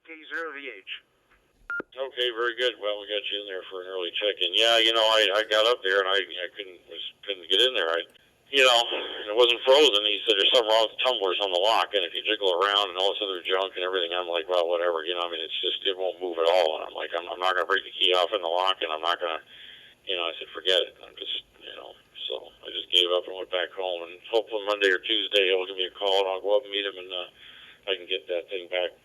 K0VH. Okay, very good. Well, we got you in there for an early check-in. Yeah, I got up there and I couldn't get in there. It wasn't frozen. He said there's something wrong with the tumblers on the lock, and if you jiggle around and all this other junk and everything, I'm like, well, whatever. It's just it won't move at all. And I'm like, I'm not gonna break the key off in the lock, and I'm not gonna, I said, forget it. I'm just, so I just gave up and went back home. And hopefully Monday or Tuesday he'll give me a call and I'll go up and meet him and I can get that thing back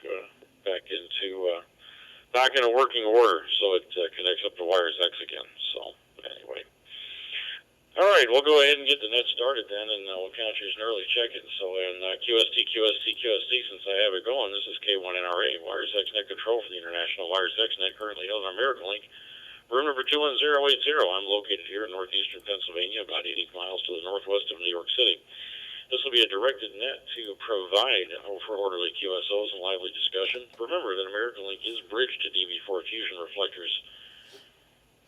into working order, so it connects up to Wires X again. So anyway, all right, we'll go ahead and get the net started then, and we'll count you as an early check-in. So in QST, since I have it going, this is K1NRA, Wires X Net Control for the International Wires X Net, currently held on American Link, room number 21080. I'm located here in northeastern Pennsylvania, about 80 miles to the northwest of New York City. This will be a directed net to provide for orderly QSOs and lively discussion. Remember that American Link is bridged to DB4 fusion reflectors.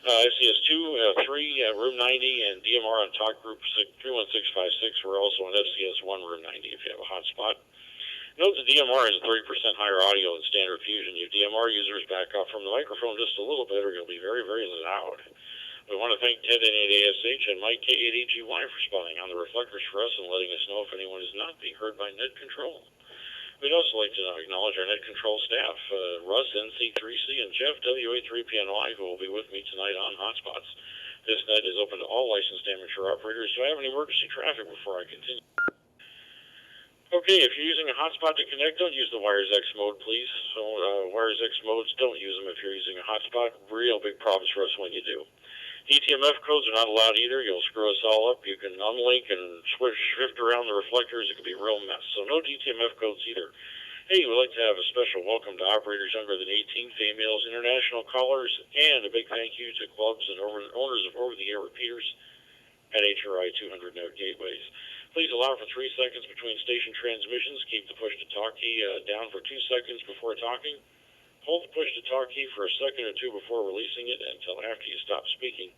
FCS2, 3, room 90, and DMR on talk group 31656. We're also on FCS1, room 90 if you have a hotspot. Note the DMR has 30% higher audio than standard fusion. You DMR users back off from the microphone just a little bit or you'll be very, very loud. We want to thank Ted N8ASH and Mike K8AGY for spotting on the reflectors for us and letting us know if anyone is not being heard by net control. We'd also like to acknowledge our net control staff, Russ, NC3C, and Jeff, WA3PNY, who will be with me tonight on Hotspots. This net is open to all licensed amateur operators. Do I have any emergency traffic before I continue? Okay, if you're using a hotspot to connect, don't use the Wires X mode, please. So, Wires X modes, don't use them if you're using a hotspot. Real big problems for us when you do. DTMF codes are not allowed either. You'll screw us all up. You can unlink and shift around the reflectors. It could be a real mess. So no DTMF codes either. Hey, we'd like to have a special welcome to operators younger than 18, females, international callers, and a big thank you to clubs and owners of over-the-air repeaters at HRI 200 node gateways. Please allow for 3 seconds between station transmissions. Keep the push-to-talk key down for 2 seconds before talking. Hold the push-to-talk key for a second or two before releasing it until after you stop speaking.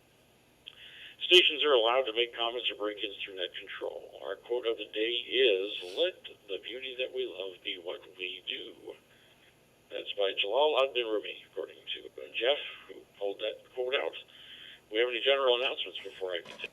Stations are allowed to make comments or break-ins through net control. Our quote of the day is, "Let the beauty that we love be what we do." That's by Jalal Admin Rumi, according to Jeff, who pulled that quote out. Do we have any general announcements before I continue?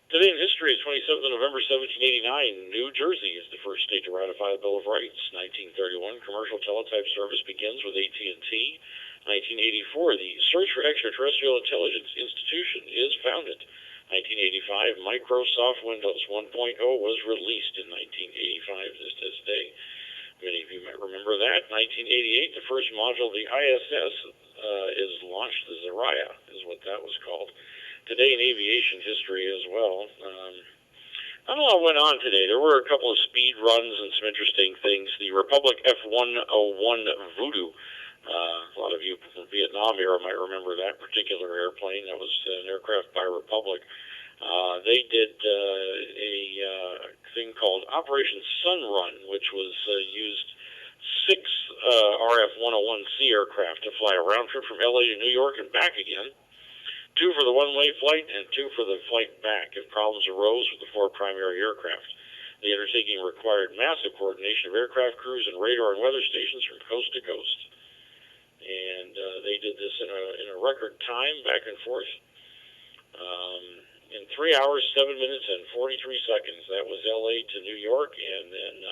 Today in history is 27th of November 1789. New Jersey is the first state to ratify the Bill of Rights. 1931, commercial teletype service begins with AT&T. 1984, the Search for Extraterrestrial Intelligence Institution is founded. 1985, Microsoft Windows 1.0 was released in 1985, just this day. Many of you might remember that. 1988, the first module of the ISS is launched. The Zaraya is what that was called. Today in aviation history as well. Not a lot went on today. There were a couple of speed runs and some interesting things. The Republic F-101 Voodoo. A lot of you from Vietnam era might remember that particular airplane. That was an aircraft by Republic. They did a thing called Operation Sun Run, which was used 6 RF-101C aircraft to fly a round trip from LA to New York and back again. 2 for the one-way flight and 2 for the flight back if problems arose with the 4 primary aircraft. The undertaking required massive coordination of aircraft crews and radar and weather stations from coast to coast. And they did this in a record time, back and forth. In 3 hours, 7 minutes, and 43 seconds. That was LA to New York, and then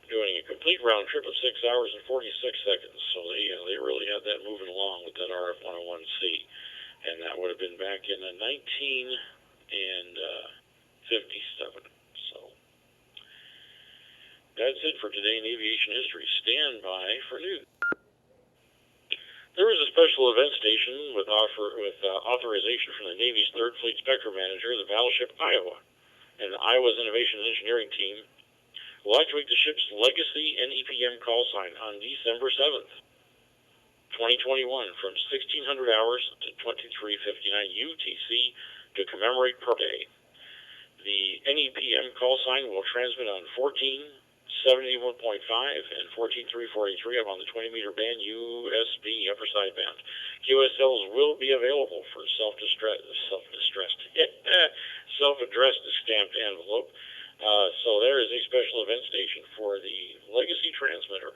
doing a complete round trip of 6 hours and 46 seconds. So they really had that moving along with that RF-101C. And that would have been back in 1957. So that's it for today in aviation history. Stand by for news. There was a special event station with authorization from the Navy's 3rd Fleet Spectrum Manager, the battleship Iowa, and Iowa's Innovation and Engineering Team will activate the ship's legacy NEPM call sign on December 7th, 2021, from 1600 hours to 23:59 UTC to commemorate Pearl Day. The NEPM call sign will transmit on 1471.5 and 14.343 on the 20-meter band USB upper sideband. QSLs will be available for self-addressed stamped envelope. So there is a special event station for the Legacy transmitter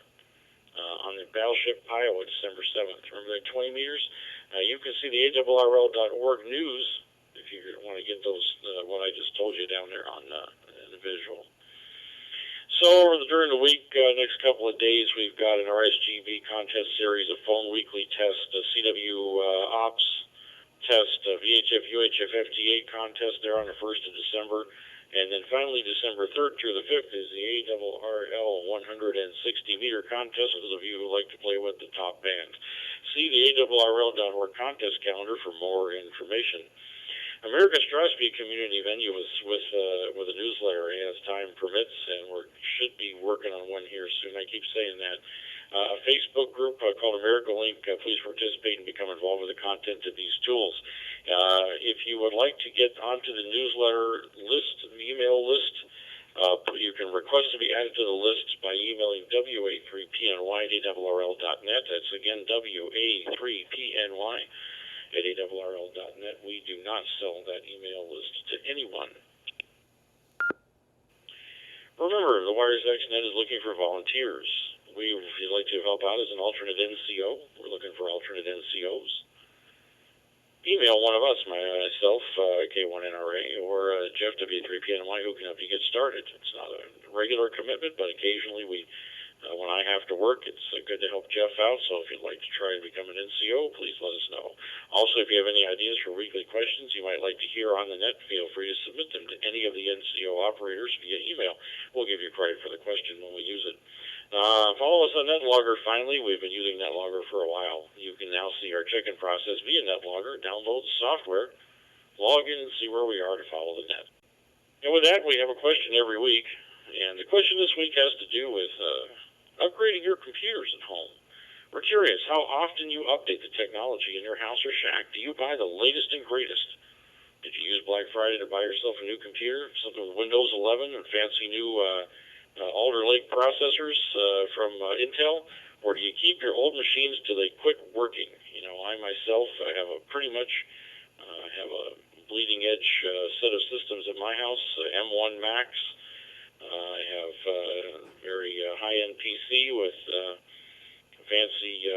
on the Battleship Iowa, December 7th. Remember that 20 meters? You can see the ARRL.org news if you want to get those, what I just told you down there on the visual. So during the week, next couple of days, we've got an RSGB contest series, a phone weekly test, a CW Ops test, a VHF UHF FT8 contest there on the 1st of December. And then finally, December 3rd through the 5th is the ARRL 160-meter contest for those of you who like to play with the top band. See the ARRL.org contest calendar for more information. America Strasby Community Venue is with a newsletter as time permits, and we should be working on one here soon. I keep saying that. A Facebook group called America Link. Please participate and become involved with the content of these tools. If you would like to get onto the newsletter list, email list, you can request to be added to the list by emailing wa3pny@ARRL.net. That's again wa3pny at ARRL.net. We do not sell that email list to anyone. Remember, the Wires X Net is looking for volunteers. If you'd like to help out as an alternate NCO, we're looking for alternate NCOs. Email one of us, myself, K1NRA, or Jeff, W3PNY, who can help you get started. It's not a regular commitment, but occasionally when I have to work, it's good to help Jeff out. So if you'd like to try and become an NCO, please let us know. Also, if you have any ideas for weekly questions you might like to hear on the net, feel free to submit them to any of the NCO operators via email. We'll give you credit for the question when we use it. Follow us on NetLogger. Finally, we've been using NetLogger for a while. You can now see our check-in process via NetLogger. Download the software, log in, and see where we are to follow the net. And with that, we have a question every week. And the question this week has to do with upgrading your computers at home. We're curious how often you update the technology in your house or shack. Do you buy the latest and greatest? Did you use Black Friday to buy yourself a new computer, something with Windows 11 and fancy new Alder Lake processors from Intel? Or do you keep your old machines till they quit working? You know, I myself have a pretty much have a bleeding edge set of systems at my house, M1 Max. I have a very high-end PC with fancy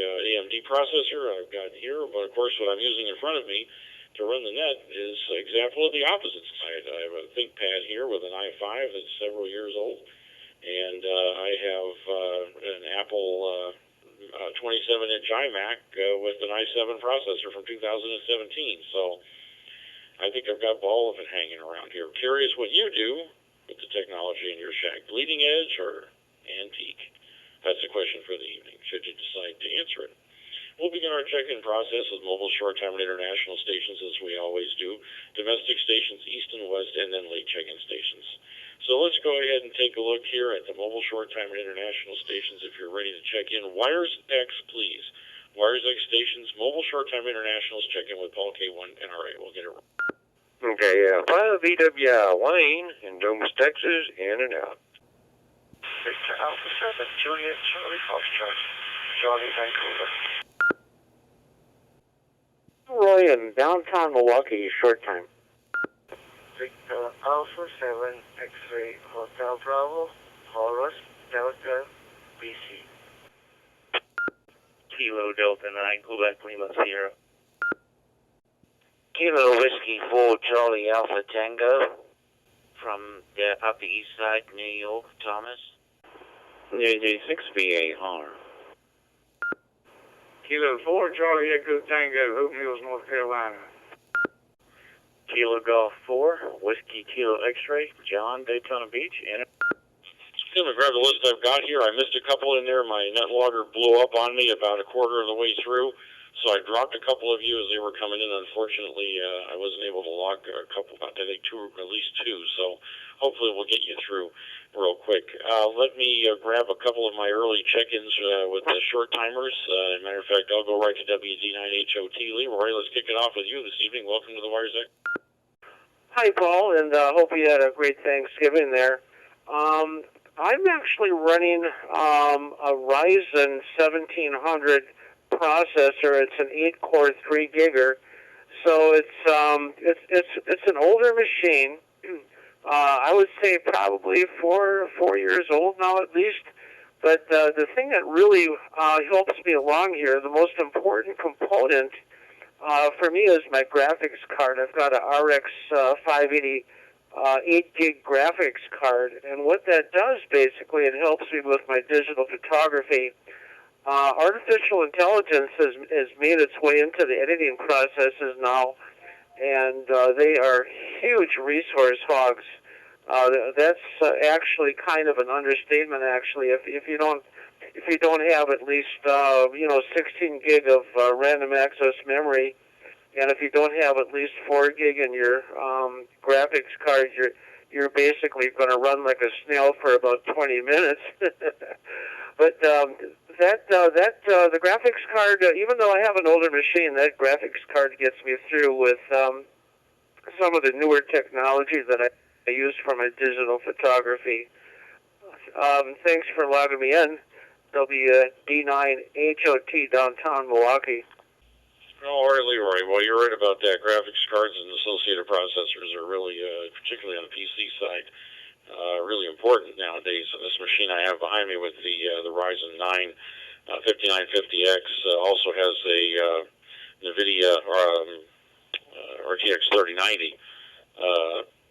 AMD processor I've got here, but of course what I'm using in front of me to run the net is an example of the opposite side. I have a ThinkPad here with an i5 that's several years old, and I have an Apple 27-inch iMac with an i7 processor from 2017. So I think I've got all of it hanging around here. Curious what you do with the technology in your shack, bleeding edge or antique? That's the question for the evening, should you decide to answer it. We'll begin our check-in process with mobile, short-time, and international stations, as we always do, domestic stations, east and west, and then late check-in stations. So let's go ahead and take a look here at the mobile, short-time, and international stations. If you're ready to check in, Wires X, please. Wires X stations, mobile, short-time, internationals, check in with Paul K1 NRA. We'll get it right. Okay, 5 VW Wayne in Domus, Texas, in and out. Victor Alpha 7, Juliet Charlie Foxtrot, Charlie Vancouver. Roy in downtown Milwaukee, short time. Victor Alpha 7, X-Ray Hotel Bravo, Horus, Delta, BC. Kilo Delta 9, Quebec Lima Sierra. Kilo Whiskey 4 Charlie Alpha Tango from the Upper East Side, New York, Thomas. JJ6VA Hunter. Kilo 4 Charlie Echo Tango, Hope Mills, North Carolina. Kilo Golf 4, Whiskey Kilo X-Ray, John, Daytona Beach. I'm going to grab the list I've got here. I missed a couple in there. My NetLogger blew up on me about a quarter of the way through, so I dropped a couple of you as they were coming in. Unfortunately, I wasn't able to log a couple, I think at least two, so hopefully we'll get you through real quick. Let me grab a couple of my early check-ins with the short timers. As a matter of fact, I'll go right to WD9HOT. Leroy, let's kick it off with you this evening. Welcome to the Wires X. Hi, Paul, and hope you had a great Thanksgiving there. I'm actually running a Ryzen 1700 processor. It's an 8-core 3-gigger, so it's an older machine. I would say probably four years old now at least. But the thing that really helps me along here, the most important component for me is my graphics card. I've got a RX 580 8-gig graphics card, and what that does basically, it helps me with my digital photography. Artificial intelligence has made its way into the editing processes now, and they are huge resource hogs. That's actually kind of an understatement. Actually, if you don't have at least 16 gig of random access memory, and if you don't have at least 4 gig in your graphics card, you're basically going to run like a snail for about 20 minutes. But the graphics card, even though I have an older machine, that graphics card gets me through with some of the newer technology that I use for my digital photography. Thanks for allowing me in. WD9HOT downtown Milwaukee. All right, Leroy. Well, you're right about that. Graphics cards and associated processors are really, particularly on the PC side, really important nowadays. And this machine I have behind me with the Ryzen 9 5950X also has a NVIDIA RTX 3090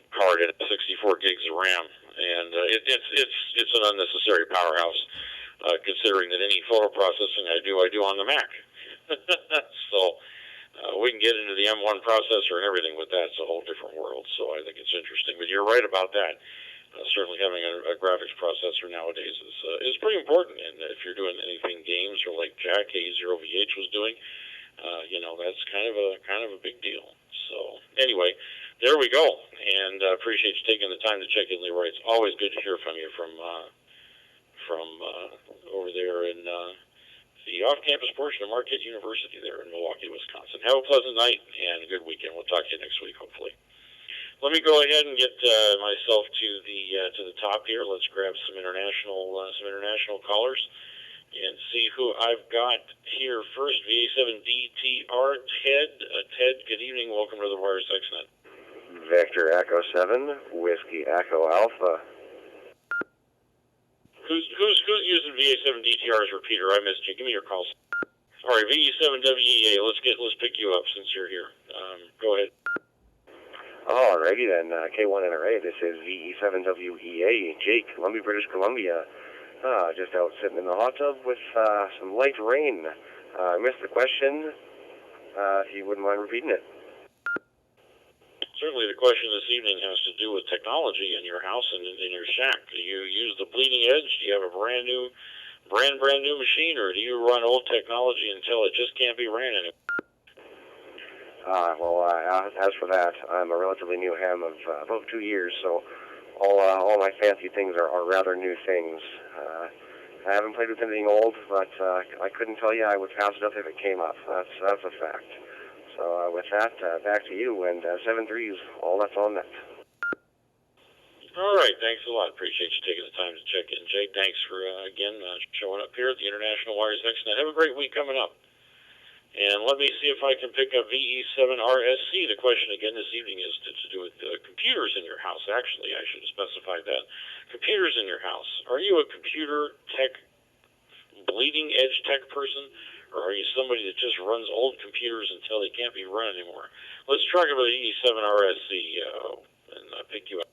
card and 64 gigs of RAM, and it's an unnecessary powerhouse, considering that any photo processing I do on the Mac. So we can get into the M1 processor and everything with that. It's a whole different world. So I think it's interesting. But you're right about that. Certainly having a graphics processor nowadays is pretty important. And if you're doing anything games or like Jack A0VH was doing, that's kind of a big deal. So anyway, there we go. And appreciate you taking the time to check in, Leroy. It's always good to hear from you from over there in the off-campus portion of Marquette University there in Milwaukee, Wisconsin. Have a pleasant night and a good weekend. We'll talk to you next week, hopefully. Let me go ahead and get myself to the top here. Let's grab some international callers and see who I've got here first. VA7DTR Ted. Ted, good evening. Welcome to the Wires X Net. Vector Echo 7, Whiskey Echo Alpha. Who's using VA7DTR as repeater? I missed you. Give me your calls. All right, VE7WEA. Let's pick you up since you're here. Go ahead. Alrighty then, K1NRA. This is VE7WEA, Jake, Columbia, British Columbia. Just out sitting in the hot tub with some light rain. I missed the question. If you wouldn't mind repeating it. Certainly the question this evening has to do with technology in your house and in your shack. Do you use the bleeding edge? Do you have a brand new machine, or do you run old technology until it just can't be ran anymore? As for that, I'm a relatively new ham of about 2 years, so all my fancy things are rather new things. I haven't played with anything old, but I couldn't tell you I would pass it up if it came up. That's a fact. So with that, back to you, and 7-3's all that's on net. All right, thanks a lot. Appreciate you taking the time to check in, Jake. Thanks for, again, showing up here at the International Wires X Net. Have a great week coming up. And let me see if I can pick up VE7RSC. The question again this evening is to do with computers in your house. Actually, I should have specified that. Computers in your house. Are you a computer tech, bleeding edge tech person? Or are you somebody that just runs old computers until they can't be run anymore? Let's talk about the VE7RSC and pick you up.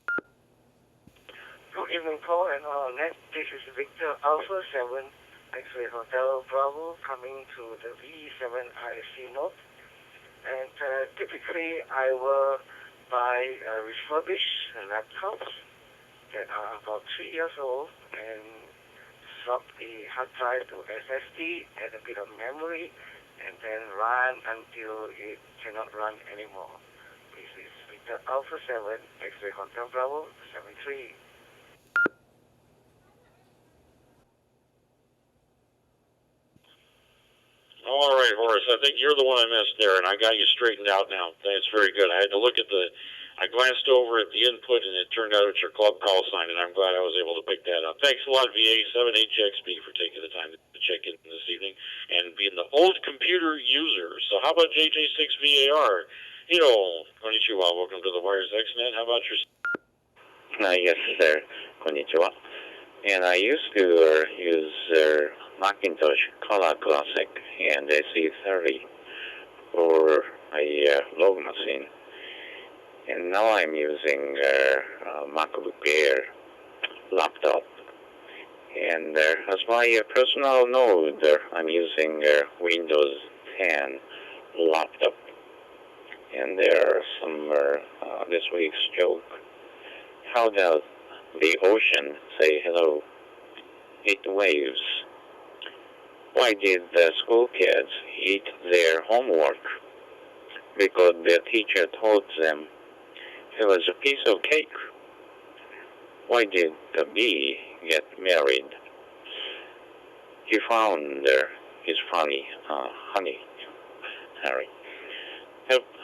Good evening, Paul and Net. This is Victor Alpha 7, X-Ray Hotel Bravo, coming to the VE7RSC note. And typically, I will buy refurbished laptops that are about 3 years old and swap the hard drive to SSD, add a bit of memory, and then run until it cannot run anymore. This is Victor Alpha 7, X-Ray Hotel Bravo 73. All right, Horace, I think you're the one I missed there, and I got you straightened out now. That's very good. I had to look at I glanced over at the input, and it turned out it's your club call sign, and I'm glad I was able to pick that up. Thanks a lot, VA7HXB, for taking the time to check in this evening and being the old computer user. So how about JJ6VAR? Konnichiwa, welcome to the Wires X Net. How about yourself? Yes, sir. Konnichiwa. And I used to use Macintosh Color Classic and SE30 for a log machine. And now I'm using MacBook Air laptop. And as my personal node, I'm using Windows 10 laptop. And there are some this week's joke. How does the ocean say hello? It waves. Why did the school kids eat their homework? Because their teacher told them it was a piece of cake. Why did the bee get married? He found his honey, Harry.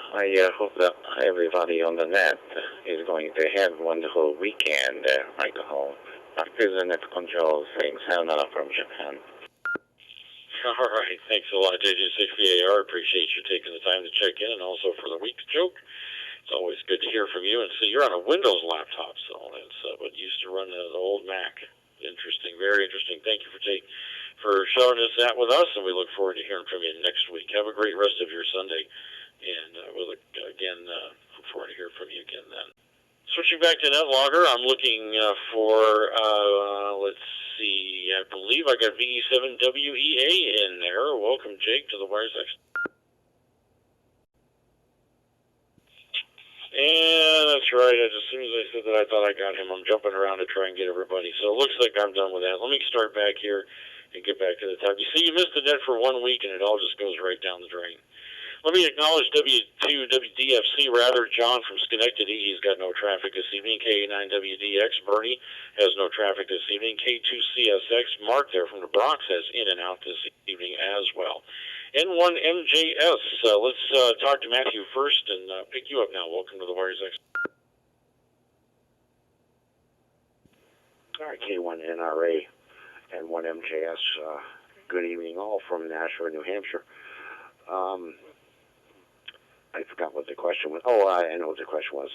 I hope that everybody on the net is going to have a wonderful weekend right home. Back to the net control things. Sayonara from Japan. All right. Thanks a lot, JJ6VAR. Appreciate you taking the time to check in, and also for the week's joke. It's always good to hear from you. And so you're on a Windows laptop, so that's what used to run the old Mac. Interesting. Very interesting. Thank you for showing us that with us, and we look forward to hearing from you next week. Have a great rest of your Sunday. And we'll look forward to hear from you again then. Switching back to NetLogger, I'm looking for, let's see, I believe I got VE7WEA in there. Welcome, Jake, to the Wires X. And that's right, as soon as I said that, I thought I got him. I'm jumping around to try and get everybody. So it looks like I'm done with that. Let me start back here and get back to the top. You see, you missed the net for 1 week, and it all just goes right down the drain. Let me acknowledge WDFC, John from Schenectady. He's got no traffic this evening. K9WDX, Bernie has no traffic this evening. K2CSX, Mark there from the Bronx has in and out this evening as well. N1MJS, let's talk to Matthew first and pick you up now. Welcome to the Wires X. All right, K1NRA and 1MJS. Good evening, all from Nashua, New Hampshire. I forgot what the question was. Oh, I know what the question was.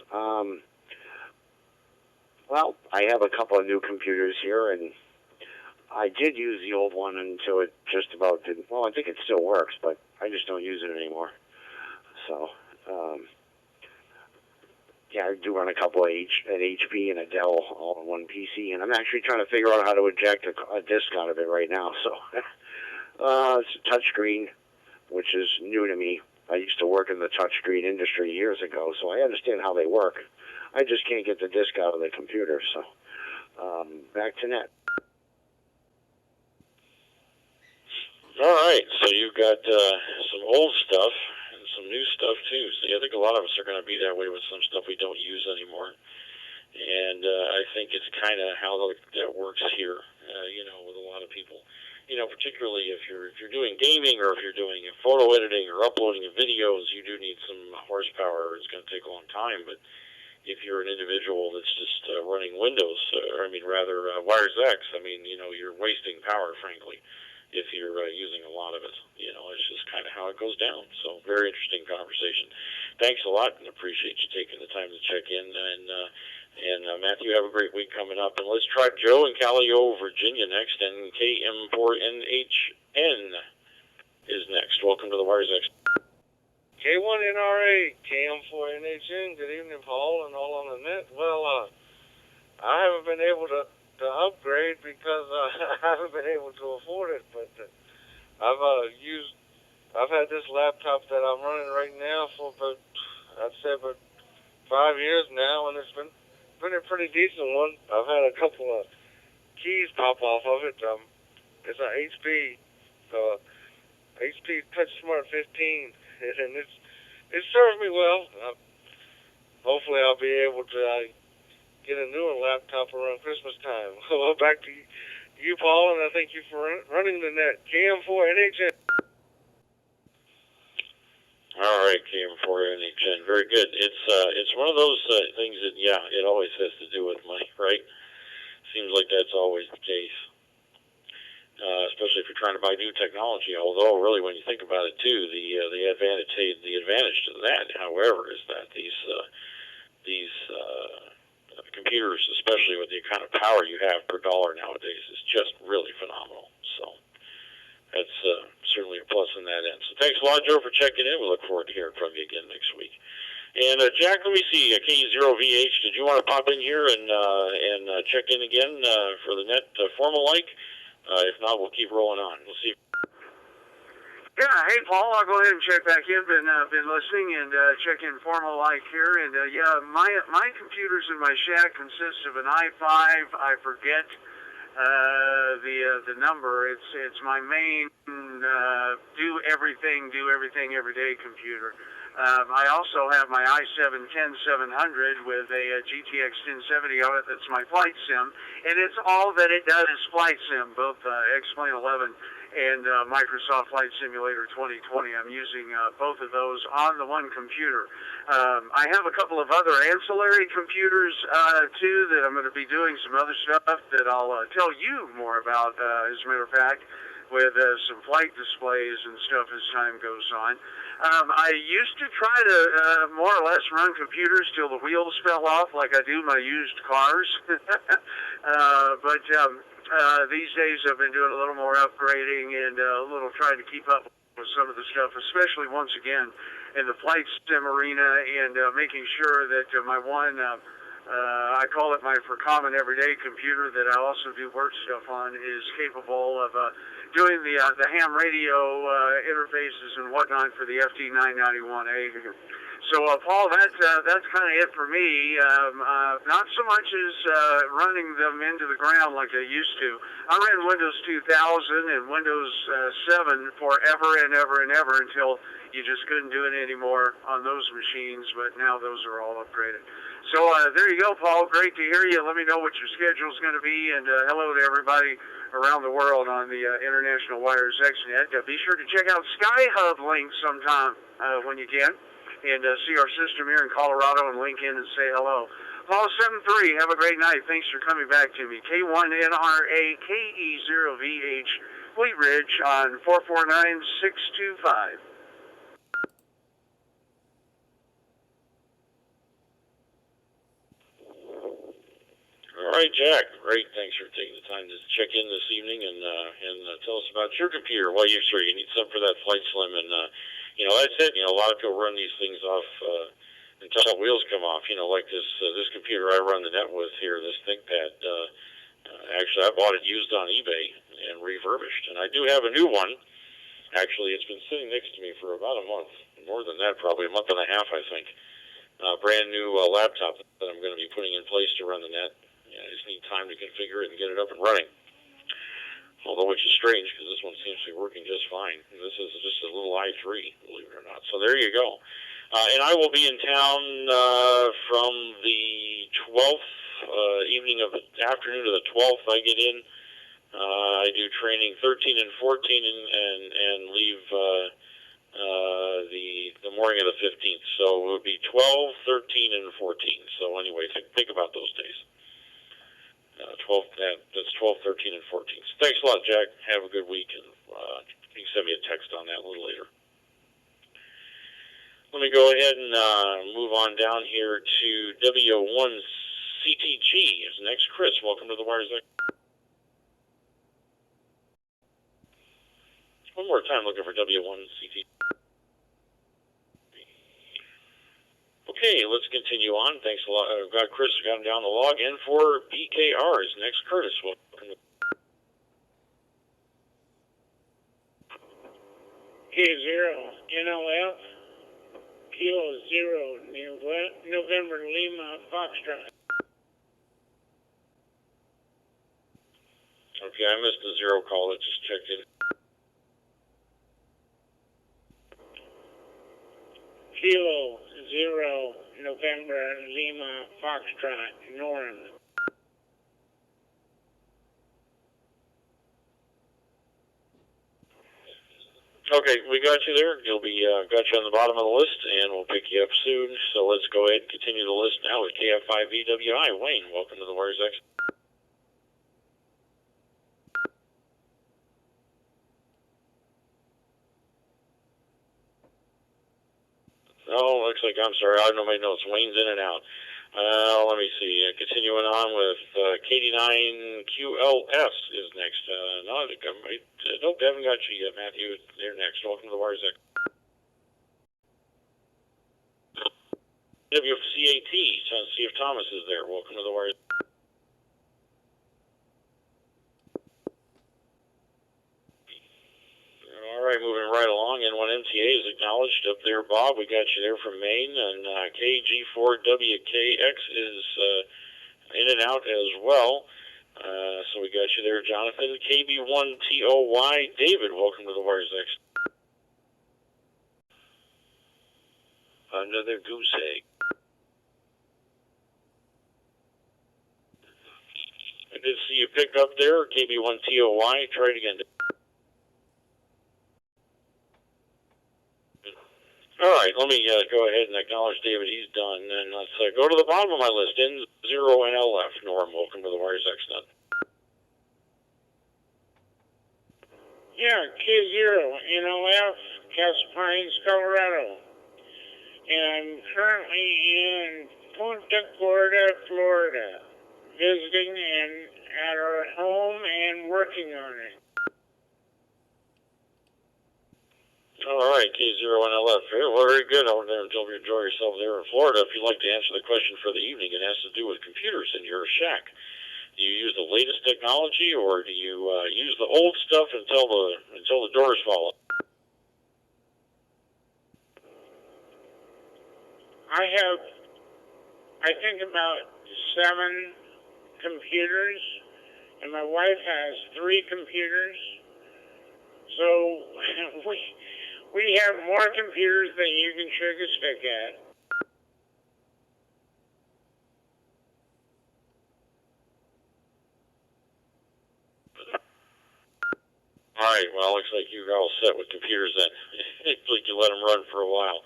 Well, I have a couple of new computers here, and I did use the old one until it just about didn't. Well, I think it still works, but I just don't use it anymore. So, yeah, I do run a couple of an HP and a Dell all in one PC, and I'm actually trying to figure out how to eject a disk out of it right now. So, it's a touchscreen, which is new to me. I used to work in the touchscreen industry years ago, so I understand how they work. I just can't get the disk out of the computer, so back to net. All right, so you've got some old stuff and some new stuff, too. So I think a lot of us are going to be that way with some stuff we don't use anymore. And I think it's kind of how that works here, with a lot of people. Particularly if you're doing gaming or if you're doing photo editing or uploading videos, you do need some horsepower. It's going to take a long time. But if you're an individual that's just running Windows, Wires X, you're wasting power, frankly, if you're using a lot of it. It's just kind of how it goes down. So very interesting conversation. Thanks a lot, and appreciate you taking the time to check in. And Matthew, have a great week coming up. And let's try Joe in Callio, Virginia next, and KM4NHN is next. Welcome to the Wires X. K1NRA, KM4NHN, good evening, Paul, and all on the net. Well, I haven't been able to upgrade because I haven't been able to afford it, but I've had this laptop that I'm running right now for about 5 years now, and it's been a pretty decent one. I've had a couple of keys pop off of it. It's an HP Touch Smart 15, and it serves me well. Hopefully, I'll be able to get a newer laptop around Christmas time. Well, back to you, Paul, and I thank you for running the net. KM4NHN. All right, KM4NHN, very good. It's one of those things that, it always has to do with money, right? Seems like that's always the case, especially if you're trying to buy new technology. Although, really, when you think about it, too, the advantage to that, however, is that these computers, especially with the kind of power you have per dollar nowadays, is just really phenomenal. So that's certainly a plus in that end. So thanks a lot, Joe, for checking in. We look forward to hearing from you again next week. And Jack, let me see, KE0VH, did you want to pop in here and check in again for the net formal like? If not, we'll keep rolling on. We'll see. Yeah, hey Paul, I'll go ahead and check back in. Been listening and check in formal like here. And yeah, my computers in my shack consist of an i5. I forget the number. It's my main do everything every day computer. I also have my i7-10700 with a GTX 1070 on it. That's my flight sim, and it's all that it does is flight sim, both X-Plane 11 and Microsoft Flight Simulator 2020. I'm using both of those on the one computer. I have a couple of other ancillary computers too that I'm going to be doing some other stuff that I'll tell you more about, as a matter of fact, with some flight displays and stuff as time goes on. I used to try to more or less run computers till the wheels fell off like I do my used cars. But these days I've been doing a little more upgrading and a little trying to keep up with some of the stuff, especially once again in the flight sim arena, and making sure that my one, I call it my for common everyday computer that I also do work stuff on, is capable of doing the ham radio interfaces and whatnot for the FT991A. So, Paul, that's kind of it for me. Not so much as running them into the ground like I used to. I ran Windows 2000 and Windows 7 forever and ever and ever until you just couldn't do it anymore on those machines, but now those are all upgraded. So there you go, Paul. Great to hear you. Let me know what your schedule's going to be, and hello to everybody around the world on the International Wires X Net. Be sure to check out SkyHub links sometime when you can, and see our system here in Colorado and link in and say hello. Paul 73, have a great night. Thanks for coming back to me. K1NRA KE0VH, Fleet Ridge on 449625. All right, Jack. Great. Thanks for taking the time to check in this evening and tell us about your computer. Well, you need some for that Flight Slim, and that's it. A lot of people run these things off until wheels come off. Like this computer I run the net with here, this ThinkPad. Actually, I bought it used on eBay and refurbished, and I do have a new one. Actually, it's been sitting next to me for about a month, more than that, probably a month and a half, I think. Brand new laptop that I'm going to be putting in place to run the net. I just need time to configure it and get it up and running. Although, which is strange, because this one seems to be working just fine. This is just a little i3, believe it or not. So there you go. And I will be in town from the 12th, afternoon of the 12th. I get in. I do training 13 and 14 and leave the morning of the 15th. So it would be 12, 13, and 14. So anyway, think about those days. 12, that's 12, 13, and 14. So thanks a lot, Jack. Have a good week, and you can send me a text on that a little later. Let me go ahead and move on down here to W1CTG is next. Chris, welcome to the Wires X. One more time looking for W1CTG. Okay, let's continue on. Thanks a lot. I've got Chris, got him down the log. And for BKR is next. Curtis, welcome. K0 NLF Kilo 0 November Lima Foxtrot. Okay, I missed the zero call. Let's just check in. Kilo 0 November Lima Foxtrot Norm. Okay, we got you there. You'll be got you on the bottom of the list, and we'll pick you up soon. So let's go ahead and continue the list now with KF5VWI. Wayne, welcome to the Wires X. Oh, looks like, I'm sorry, I don't know my notes. Wayne's in and out. Let me see. Continuing on with KD9QLS is next. Nope, they haven't got you yet, Matthew. They're next. Welcome to the Wires X. WCAT, see if Thomas is there. Welcome to the Wires. All right, moving right along. N1MTA is acknowledged up there, Bob. We got you there from Maine. And KG4WKX is in and out as well. So we got you there, Jonathan. KB1TOY, David, welcome to the Wires X. Another goose egg. I did see you pick up there, KB1TOY. Try it again. All right, let me go ahead and acknowledge David. He's done. And let's go to the bottom of my list. N0NLF. Norm, welcome to the Wires X Net. Yeah, K0NLF, Castle Pines, Colorado. And I'm currently in Punta Gorda, Florida, visiting and at our home and working on it. All right, K01LF. Well, very good. I hope you enjoy yourself there in Florida. If you'd like to answer the question for the evening, it has to do with computers in your shack. Do you use the latest technology, or do you use the old stuff until the doors fall up? I have, I think, about 7 computers, and my wife has 3 computers. So we have more computers than you can shake a stick at. All right, well, looks like you're all set with computers then. Looks like you let them run for a while.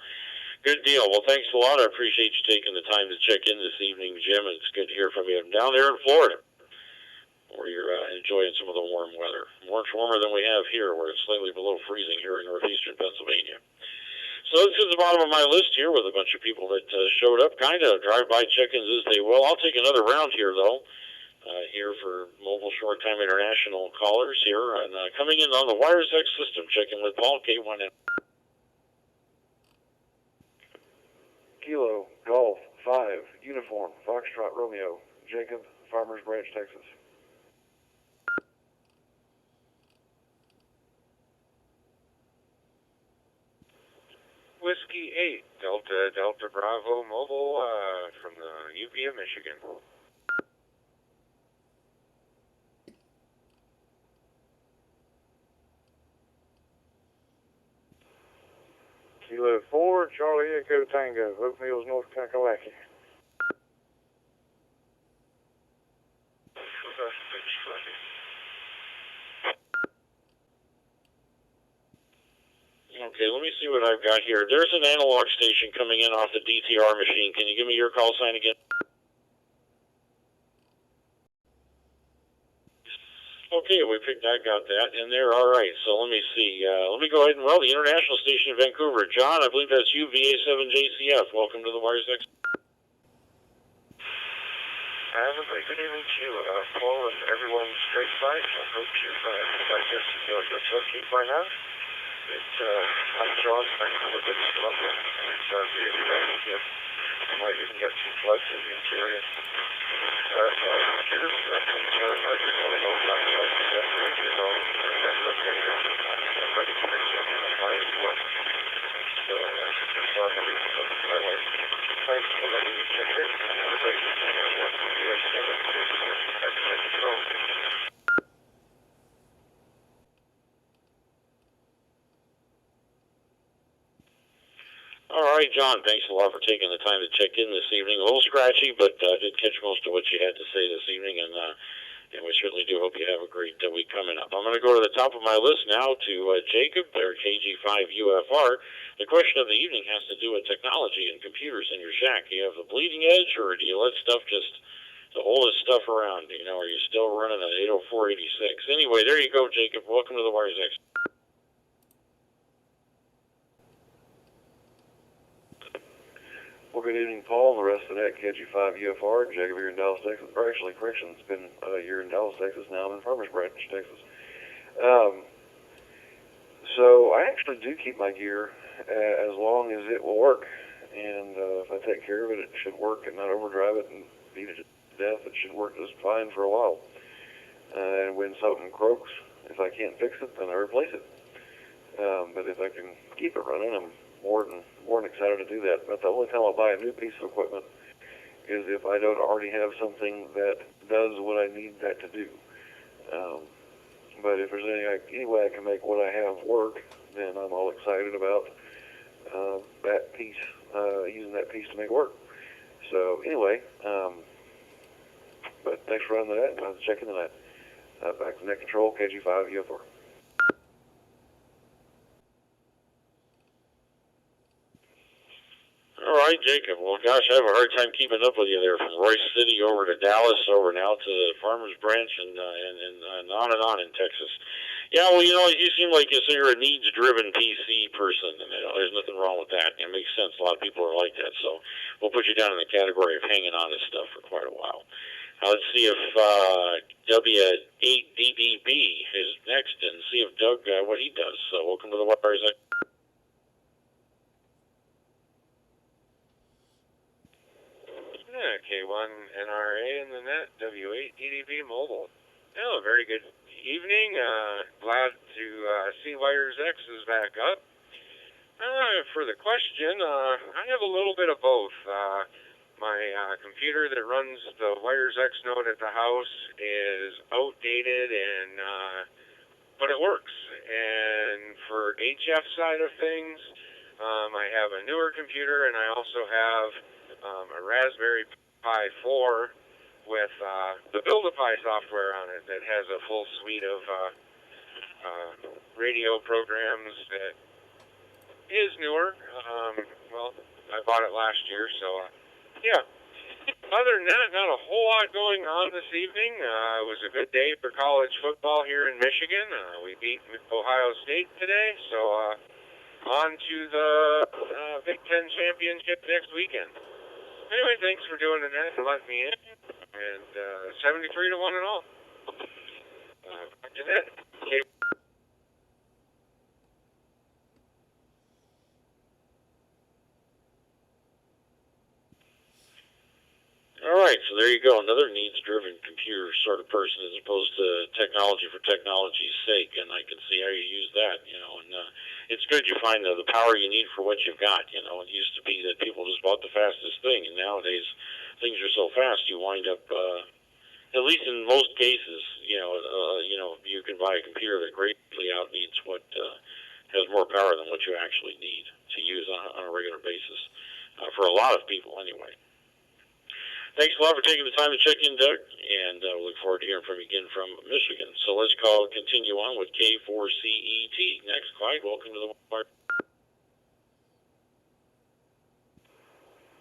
Good deal. Well, thanks a lot. I appreciate you taking the time to check in this evening, Jim. It's good to hear from you down there in Florida, where you're enjoying some of the warm weather. Much warmer than we have here, where it's slightly below freezing here in northeastern Pennsylvania. So this is the bottom of my list here with a bunch of people that showed up, kind of drive-by check-ins as they will. I'll take another round here, though, here for Mobile Short Time International callers here. And coming in on the Wires X system, checking with Paul, K1M. Kilo, Golf, 5, Uniform, Foxtrot, Romeo, Jacob, Farmers Branch, Texas. Whiskey 8, Delta Bravo Mobile from the UP of Michigan. Kilo 4, Charlie Echo Tango, Oak Mills, North Kakalaki. Okay, let me see what I've got here. There's an analog station coming in off the DTR machine. Can you give me your call sign again? Okay, got that in there. All right, so let me see. Let me go ahead and, well, the international station in Vancouver. John, I believe that's you, VA7JCF. Welcome to the Wires X. Everybody, good evening to you, Paul, and everyone straight by. I hope you've digested your turkey by now. I'm John, thanks for the good stuff. It's really nice here. You might even get some floods in the interior. I just want to go back to like 7 years old and then look at it. I'm ready to make sure I'm highest work. So just so I can leave it up my way. Thanks for letting me check in. Have a great evening. All right, John, thanks a lot for taking the time to check in this evening. A little scratchy, but I did catch most of what you had to say this evening, and we certainly do hope you have a great week coming up. I'm going to go to the top of my list now to Jacob, or KG5UFR. The question of the evening has to do with technology and computers in your shack. Do you have the bleeding edge, or do you let stuff just, the oldest stuff around? You know, are you still running an 80486? Anyway, there you go, Jacob. Welcome to the Wires X. Well, good evening, Paul, and the rest of the net, KG5UFR, Jacob here in Dallas, Texas. Or actually, correction, it's been a year in Dallas, Texas. Now I'm in Farmers Branch, Texas. So I actually do keep my gear as long as it will work. And if I take care of it, it should work and not overdrive it and beat it to death. It should work just fine for a while. And when something croaks, if I can't fix it, then I replace it. But if I can keep it running, I'm more than excited to do that. But the only time I'll buy a new piece of equipment is if I don't already have something that does what I need that to do. But if there's any way I can make what I have work, then I'm all excited about that piece, using that piece to make work. So anyway, but thanks for running the net. I was checking the net. Back to net control, KG5UFR. All right, Jacob. Well, gosh, I have a hard time keeping up with you there, from Royce City over to Dallas, over now to the Farmers Branch, and on in Texas. Yeah, well, you seem like you're a needs-driven PC person, and there's nothing wrong with that. It makes sense. A lot of people are like that, so we'll put you down in the category of hanging on to stuff for quite a while. Let's see if W8DDB is next, and see if Doug, what he does. So welcome to the Wires X. K1 NRA in the net, W8DDB mobile. Oh, very good evening. Glad to see Wires X is back up. For the question, I have a little bit of both. My computer that runs the Wires X node at the house is outdated, but it works. And for HF side of things, I have a newer computer, and I also have a Raspberry Pi 4 with the Build-A-Pi software on it that has a full suite of radio programs that is newer. Well, I bought it last year, so yeah. Other than that, not a whole lot going on this evening. It was a good day for college football here in Michigan. We beat Ohio State today, so on to the Big Ten Championship next weekend. Anyway, thanks for doing the net and letting me in. And 73 to 1 and all. Back to that. Okay. All right, so there you go. Another needs-driven computer sort of person, as opposed to technology for technology's sake. And I can see how you use that, and it's good you find the power you need for what you've got. It used to be that people just bought the fastest thing, and nowadays things are so fast you wind up, at least in most cases, you can buy a computer that greatly outneeds what has more power than what you actually need to use on a regular basis, for a lot of people anyway. Thanks a lot for taking the time to check in, Doug, and we look forward to hearing from you again from Michigan. So let's continue on with K4CET. Next, Clyde, welcome to the wire.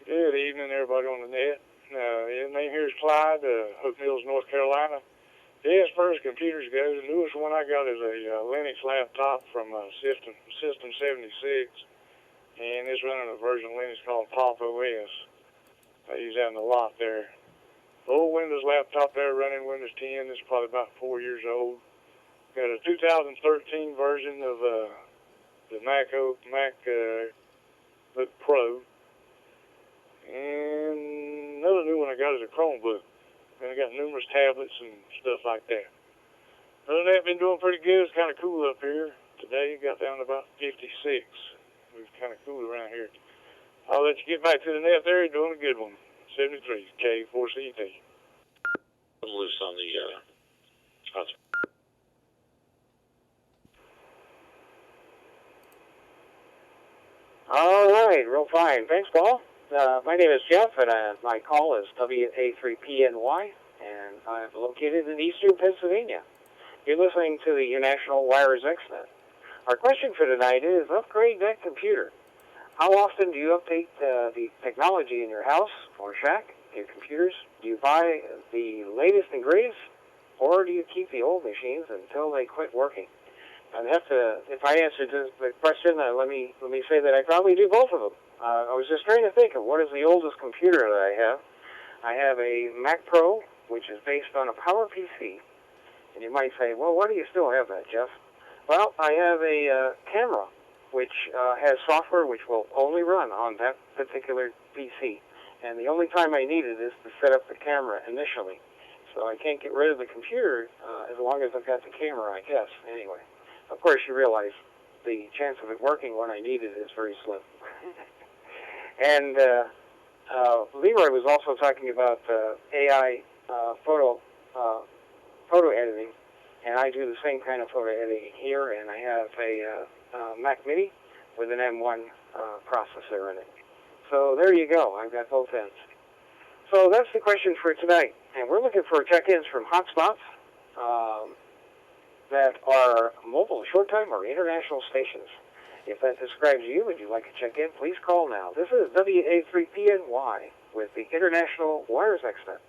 Good evening, everybody on the net. His name here is Clyde, Hook Mills, North Carolina. As far as computers go, the newest one I got is a Linux laptop from System 76, and it's running a version of Linux called Pop OS. I use that in a lot there. The old Windows laptop there running Windows 10 is probably about 4 years old. Got a 2013 version of the Macbook Pro. And another new one I got is a Chromebook. And I got numerous tablets and stuff like that. Other than that, been doing pretty good. It's kind of cool up here. Today it got down to about 56. It was kind of cool around here. I'll let you get back to the net there. You're doing a good one. 73, K4CT. I'm loose on the hotspot. All right, real fine. Thanks, Paul. My name is Jeff, and my call is WA3PNY, and I'm located in eastern Pennsylvania. You're listening to the International Wires X Net. Our question for tonight is, upgrade that computer. How often do you update the technology in your house or shack, your computers? Do you buy the latest and greatest, or do you keep the old machines until they quit working? I'd have to, if I answered the question, let me say that I probably do both of them. I was just trying to think of what is the oldest computer that I have. I have a Mac Pro, which is based on a PowerPC. And you might say, well, why do you still have that, Jeff? Well, I have a camera, which has software which will only run on that particular PC. And the only time I need it is to set up the camera initially. So I can't get rid of the computer as long as I've got the camera, I guess. Anyway, of course, you realize the chance of it working when I need it is very slim. And Leroy was also talking about AI photo editing, and I do the same kind of photo editing here, and I have a Mac Mini with an M1 processor in it. So there you go. I've got both ends. So that's the question for tonight, and we're looking for check-ins from hotspots that are mobile, short-time, or international stations. If that describes you and you'd like to check in, please call now. This is WA3PNY with the International Wires X Net.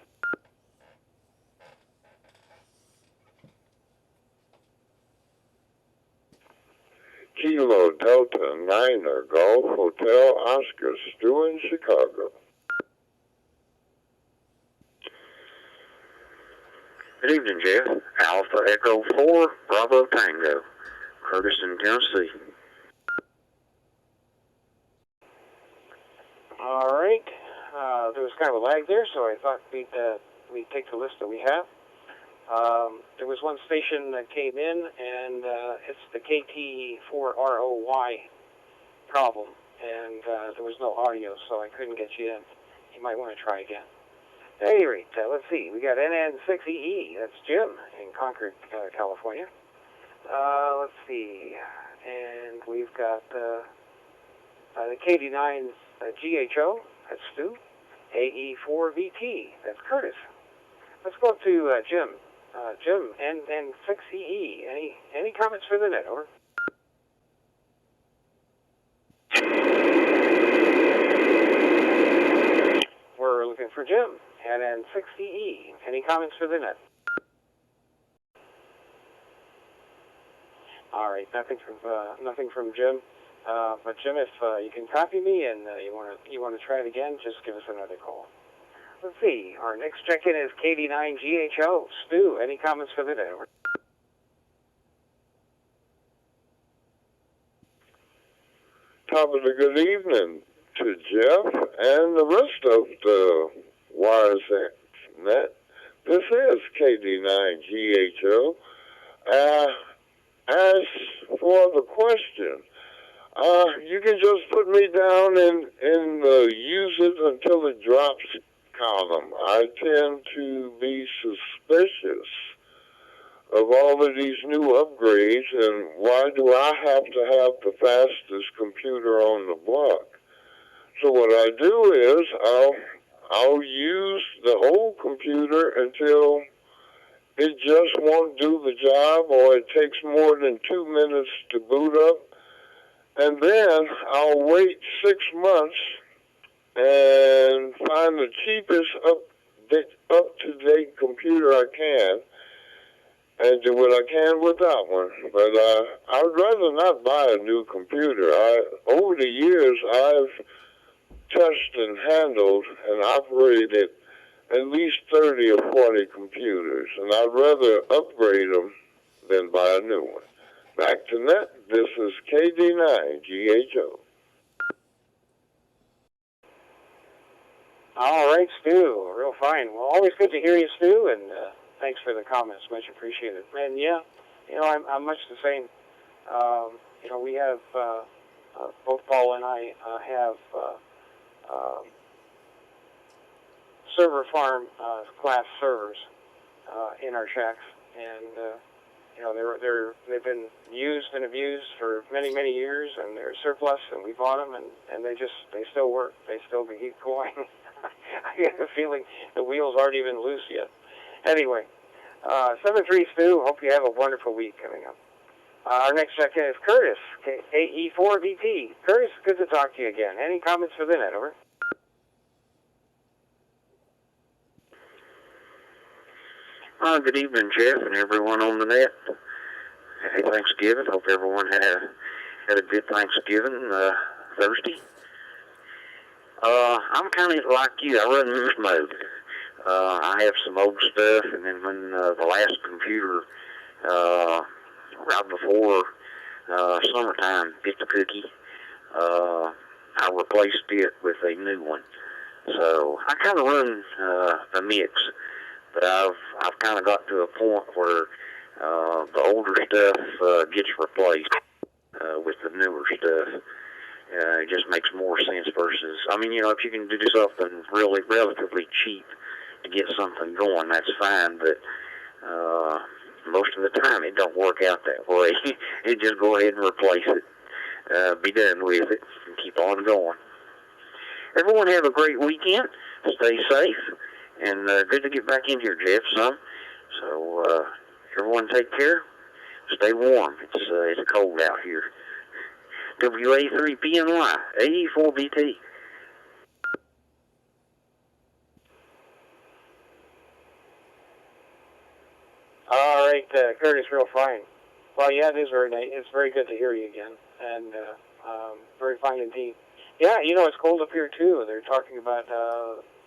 Kilo Delta 9er Golf Hotel Oscar, Stu in Chicago. Good evening, Jeff. Alpha Echo 4, Bravo Tango, Curtis in Tennessee. All right. There was kind of a lag there, so I thought we'd take the list that we have. There was one station that came in, and it's the KT4ROY problem, and there was no audio, so I couldn't get you in. You might want to try again. At any rate, let's see. We got NN6EE. That's Jim in Concord, California. Let's see. And we've got the KD9 GHO. That's Stu. AE4VT. That's Curtis. Let's go up to Jim. Jim, NN6EE. Any comments for the net? Over. We're looking for Jim. NN6EE. Any comments for the net? All right, nothing from Jim. But Jim, if you can copy me and you want to try it again, just give us another call. Let's see. Our next check-in is KD9GHO. Stu, any comments for the net? Over. Top of the good evening to Jeff and the rest of the Wires X Net. This is KD9GHO. As for the question, you can just put me down in the use it until it drops column. I tend to be suspicious of all of these new upgrades, and why do I have to have the fastest computer on the block? So what I do is I'll use the old computer until it just won't do the job, or it takes more than 2 minutes to boot up, and then I'll wait 6 months and find the cheapest up-to-date computer I can, and do what I can with that one. But I'd rather not buy a new computer. Over the years, I've touched and handled and operated at least 30 or 40 computers, and I'd rather upgrade them than buy a new one. Back to net, this is KD9GHO. All right, Stu, real fine. Well, always good to hear you, Stu, and thanks for the comments, much appreciated. And yeah, I'm much the same. We have both Paul and I have server farm class servers in our shacks, and they've been used and abused for many, many years, and they're surplus, and we bought them, and they still work. They still keep going. I get the feeling the wheels aren't even loose yet. Anyway, 7-3 Stu, hope you have a wonderful week coming up. Our next check-in is Curtis, AE4VT. Curtis, good to talk to you again. Any comments for the net? Over. Good evening, Jeff, and everyone on the net. Happy Thanksgiving. Hope everyone had a good Thanksgiving Thursday. I'm kind of like you. I run loose mode. I have some old stuff, and then when the last computer, right before summertime, hit the cookie, I replaced it with a new one. So I kind of run a mix, but I've kind of got to a point where the older stuff gets replaced with the newer stuff. It just makes more sense versus, I mean, if you can do something really relatively cheap to get something going, that's fine, but most of the time it don't work out that way. You just go ahead and replace it, be done with it, and keep on going. Everyone have a great weekend, stay safe, and good to get back in here, Jeff, son. So everyone take care, stay warm. It's cold out here. WA3PNY, AE4BT. All right, Curtis, real fine. Well, yeah, it is very nice. It's very good to hear you again, and very fine indeed. Yeah, it's cold up here too. They're talking about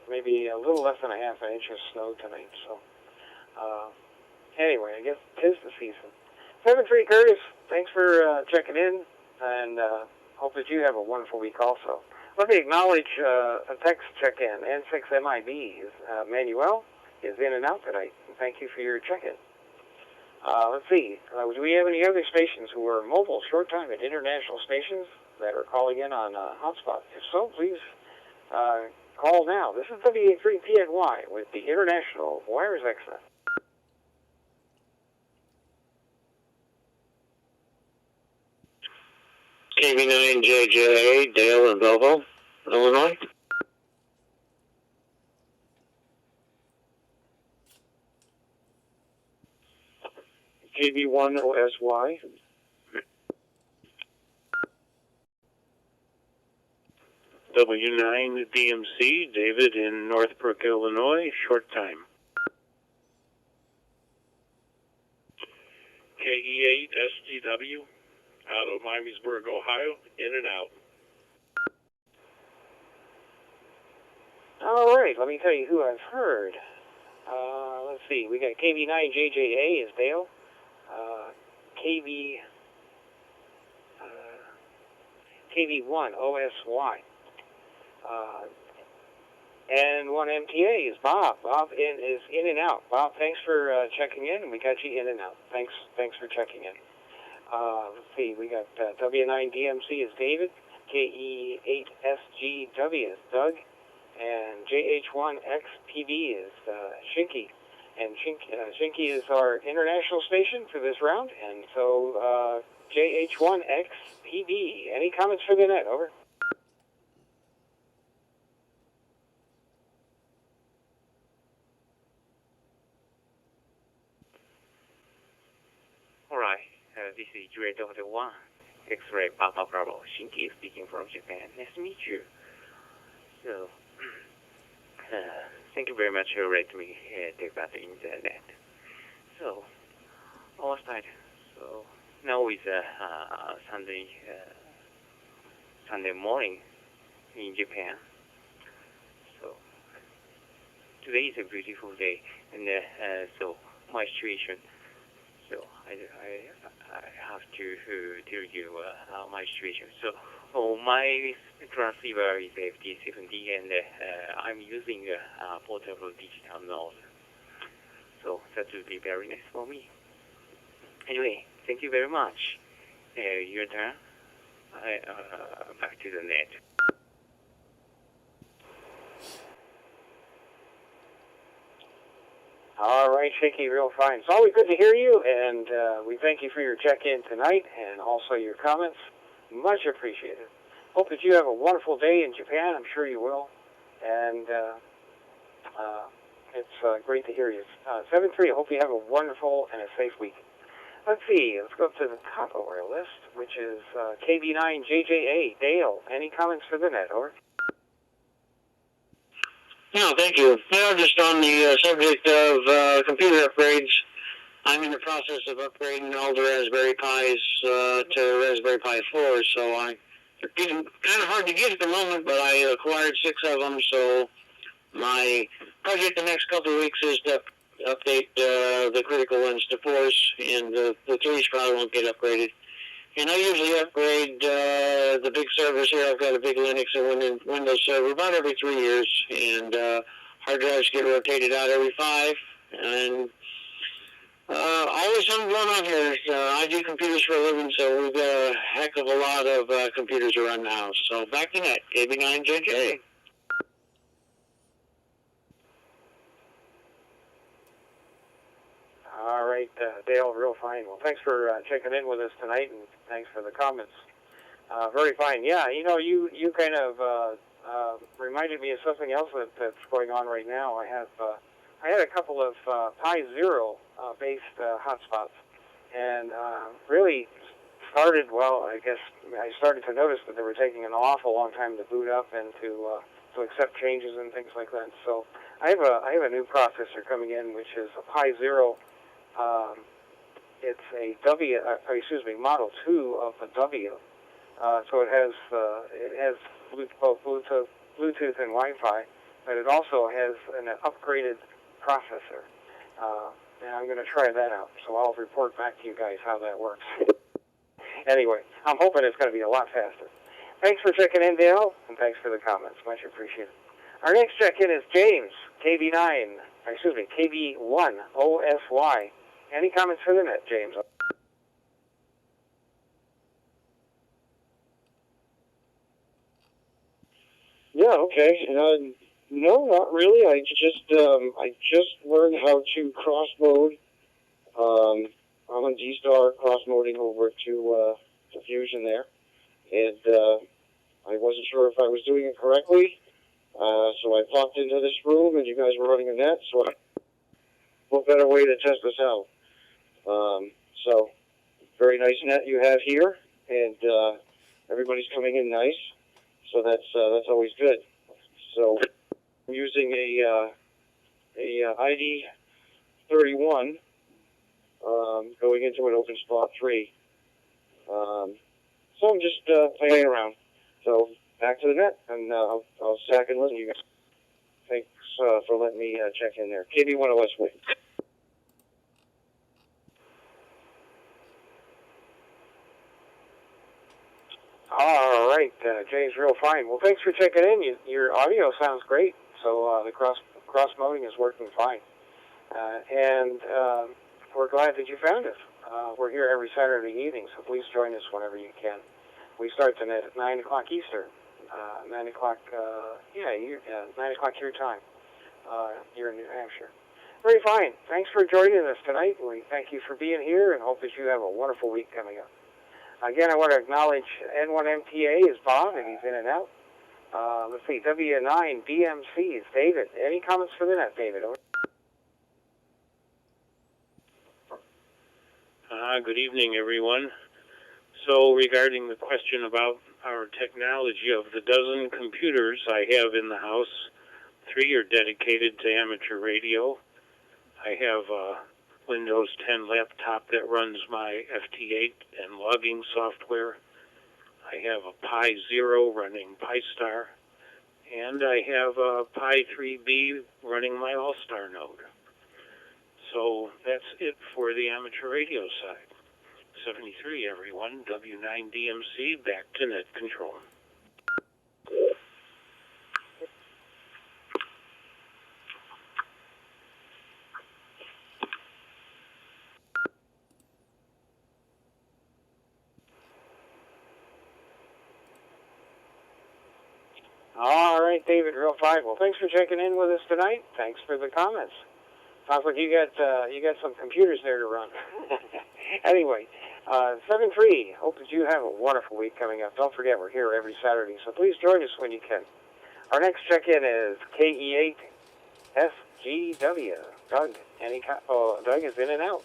maybe a little less than a half an inch of snow tonight. So, anyway, I guess it is the season. 7-3 Curtis, thanks for checking in, and hope that you have a wonderful week also. Let me acknowledge a text check-in. N6MIB, Manuel, is in and out tonight. Thank you for your check-in. Let's see. Do we have any other stations who are mobile short-time at international stations that are calling in on hotspot? If so, please call now. This is WA3PNY with the International Wires X Net. KB9JJA, Dale in Belleville, Illinois. KB1OSY. W9DMC, David in Northbrook, Illinois, short time. KE8STW, out of Miamisburg, Ohio, in and out. All right, let me tell you who I've heard. Let's see, we got KB9JJA is Dale. KB1OSY. And 1MTA is Bob. Bob is in and out. Bob, thanks for checking in, and we got you in and out. Thanks for checking in. Let's see, we got W9DMC is David, KE8SGW is Doug, and JH1XPB is Shinky. And Shinky is our international station for this round, and so JH1XPB. Any comments for the net? Over. All right, this is J.1, X-Ray Papa Bravo, Shinky speaking from Japan. Nice to meet you. So, thank you very much for letting me take part in the net. So, last night, so now is Sunday morning in Japan. So, today is a beautiful day, and so my situation. So I have to tell you my situation. So my transceiver is FT70, and I'm using portable digital node. So that would be very nice for me. Anyway, thank you very much. Your turn. Back to the net. All right, Shinky, real fine. It's always good to hear you, and we thank you for your check-in tonight and also your comments. Much appreciated. Hope that you have a wonderful day in Japan. I'm sure you will. And it's great to hear you. 7-3, I hope you have a wonderful and a safe week. Let's see. Let's go up to the top of our list, which is KB9JJA. Dale, any comments for the net? Over. No, thank you. Now, just on the subject of computer upgrades, I'm in the process of upgrading all the Raspberry Pis to Raspberry Pi 4, so I kind of hard to get at the moment, but I acquired 6 of them, so my project the next couple of weeks is to update the critical ones to 4s, and the 3s probably won't get upgraded. And I usually upgrade the big servers here. I've got a big Linux and Windows server about every 3 years, and hard drives get rotated out every 5. And always something going on here. I do computers for a living, so we've got a heck of a lot of computers around the house. So back to net, KB9JJ. All right, Dale, real fine. Well, thanks for checking in with us tonight, and thanks for the comments. Very fine. Yeah, you know, you kind of reminded me of something else that's going on right now. I had a couple of Pi Zero based hotspots, and really started, well, I guess I started to notice that they were taking an awful long time to boot up and to accept changes and things like that. So I have a new processor coming in, which is a Pi Zero. It's a Model 2 of a W. So it has both Bluetooth and Wi-Fi, but it also has an upgraded processor. And I'm going to try that out. So I'll report back to you guys how that works. Anyway, I'm hoping it's going to be a lot faster. Thanks for checking in, Dale, and thanks for the comments. Much appreciated. Our next check-in is James, KB1 OSY. Any comments for the net, James? Yeah, okay. No, not really. I just learned how to cross mode. I'm on D-Star cross moding over to Fusion there, and I wasn't sure if I was doing it correctly. So I popped into this room, and you guys were running a net. So what better way to test this out? So very nice net you have here, and everybody's coming in nice. So that's always good. So I'm using a ID31 going into an open spot 3. So I'm just playing around. So back to the net, and I'll sack and listen to you guys. Thanks for letting me check in there. KB1 OSY. All right, Jay's real fine. Well, thanks for checking in. Your audio sounds great, so the cross moding is working fine. And we're glad that you found us. We're here every Saturday evening, so please join us whenever you can. We start the net at 9 o'clock Eastern, 9 o'clock, 9 o'clock your time, here in New Hampshire. Very fine. Thanks for joining us tonight. We thank you for being here and hope that you have a wonderful week coming up. Again, I want to acknowledge N1MTA is Bob, and he's in and out. Let's see, W9 DMC is David. Any comments for the net, David? Over. Good evening, everyone. So regarding the question about our technology, of the dozen computers I have in the house, 3 are dedicated to amateur radio. I have a Windows 10 laptop that runs my FT8 and logging software. I have a Pi Zero running PiStar, and I have a Pi 3B running my All-Star node. So that's it for the amateur radio side. 73, everyone. W9DMC, back to net control. All right, David, real fine. Well, thanks for checking in with us tonight. Thanks for the comments. Sounds like you got some computers there to run. Anyway, 7-3. Hope that you have a wonderful week coming up. Don't forget, we're here every Saturday, so please join us when you can. Our next check-in is KE8SGW. Doug. Doug is in and out.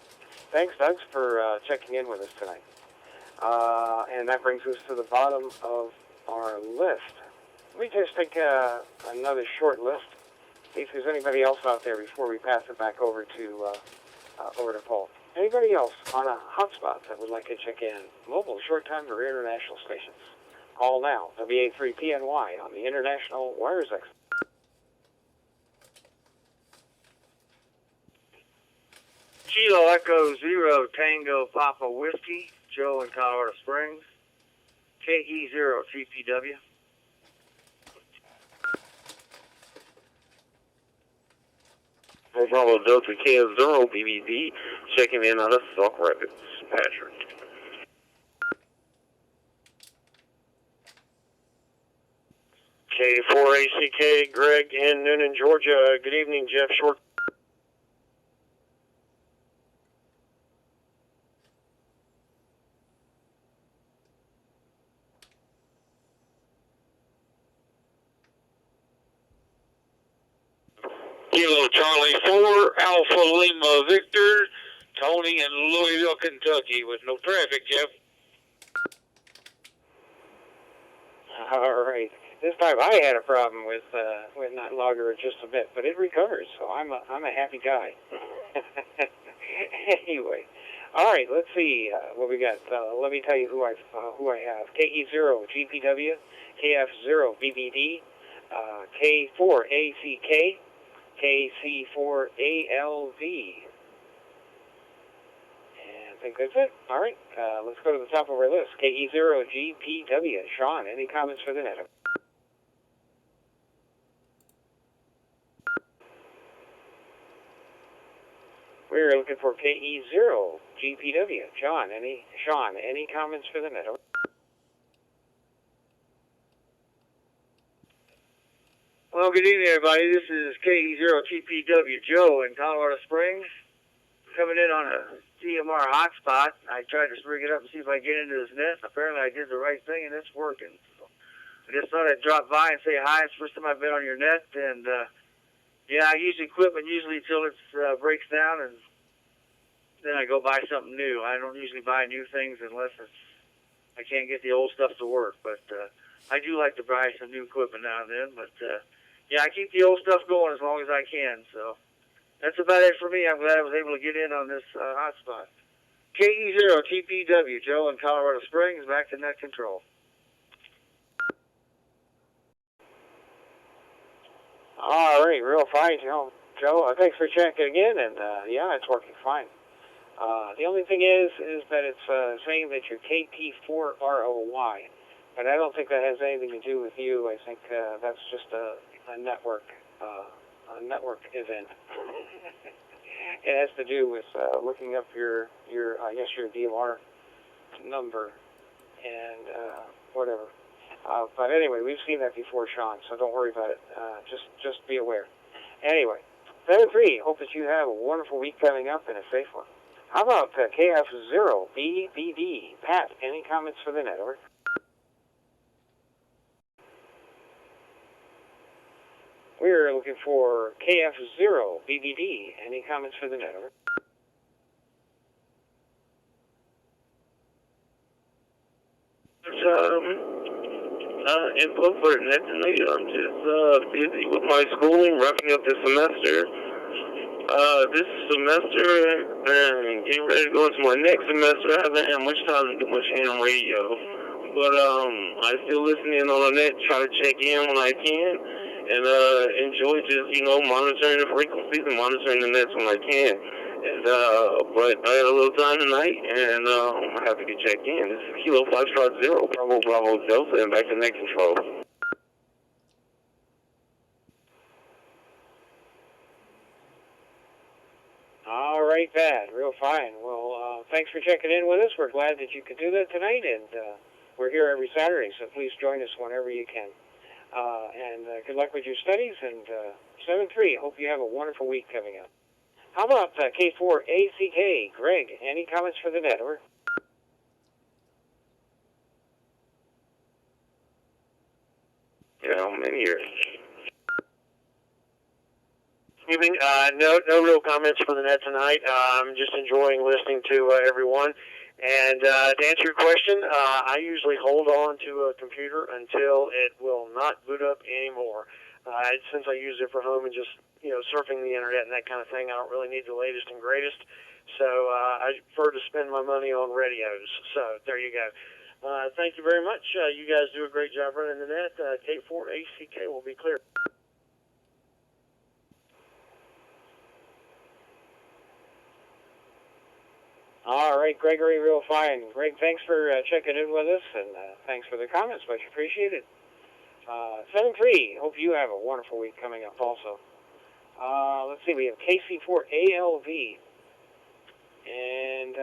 Thanks, Doug, for checking in with us tonight. And that brings us to the bottom of our list. Let me just take another short list, see if there's anybody else out there before we pass it back over to Paul. Anybody else on a hotspot that would like to check in? Mobile, short time, or international stations? Call now, WA3PNY on the International Wires X. Kilo Echo Zero Tango Papa Whiskey, Joe in Colorado Springs. KE0 GPW. Bravo Delta KF0 BBD, checking in out of Sauk Rapids, Patrick. K4ACK, Greg in Noonan, Georgia. Good evening, Jeff Short. Kilo Charlie 4, Alpha Lima Victor, Tony in Louisville, Kentucky, with no traffic, Jeff. All right. This time I had a problem with not logger just a bit, but it recovers, so I'm a happy guy. Anyway, all right. Let's see what we got. Let me tell you who I have. KE0 GPW, KF0 BBD, K4ACK. KC4ALV. And I think that's it. All right, let's go to the top of our list. KE0GPW. Sean, any comments for the net? We're looking for KE0GPW. Sean, any comments for the net? Well, good evening, everybody. This is KE0TPW Joe in Colorado Springs. Coming in on a DMR hotspot. I tried to rig it up and see if I can get into this net. Apparently, I did the right thing, and it's working. So I just thought I'd drop by and say hi. It's the first time I've been on your net. And, yeah, I use equipment usually until it breaks down, and then I go buy something new. I don't usually buy new things unless I can't get the old stuff to work. But I do like to buy some new equipment now and then. But, yeah, I keep the old stuff going as long as I can, so that's about it for me. I'm glad I was able to get in on this hotspot. KE0TPW, Joe in Colorado Springs, back to net control. All right, real fine, Joe. Thanks for checking in, and yeah, it's working fine. The only thing is that it's saying that you're KT4ROY, but I don't think that has anything to do with you. I think that's just a network event. It has to do with looking up your DMR number and whatever. But anyway, we've seen that before, Sean, so don't worry about it. Just be aware. Anyway, 7-3, hope that you have a wonderful week coming up and a safe one. How about KF0BBD? Pat, any comments for the network? We're looking for KF0BBD. Any comments for the network? Info for the net tonight. I'm just busy with my schooling, wrapping up this semester. This semester, and getting ready to go into my next semester. I haven't had much time to do much ham radio. But I still listen in on the net, try to check in when I can. And enjoy just, monitoring the frequencies and monitoring the nets when I can. And but I had a little time tonight, and I'm happy to check in. This is Kilo 5-0, Bravo Delta, and back to net control. All right, Pat, real fine. Well, thanks for checking in with us. We're glad that you could do that tonight, and we're here every Saturday, so please join us whenever you can. And good luck with your studies, and 7-3, hope you have a wonderful week coming up. How about K4ACK? Greg, any comments for the network? Yeah, I'm in here. Evening. No real comments for the net tonight. I'm just enjoying listening to everyone. And to answer your question, I usually hold on to a computer until it will not boot up anymore. Since I use it for home and just surfing the internet and that kind of thing, I don't really need the latest and greatest. So I prefer to spend my money on radios. So there you go. Thank you very much. You guys do a great job running the net. K4ACK will be clear. All right, Gregory, real fine. Greg, thanks for checking in with us, and thanks for the comments. Much appreciated. 7-3, hope you have a wonderful week coming up also. Let's see, we have KC4ALV. And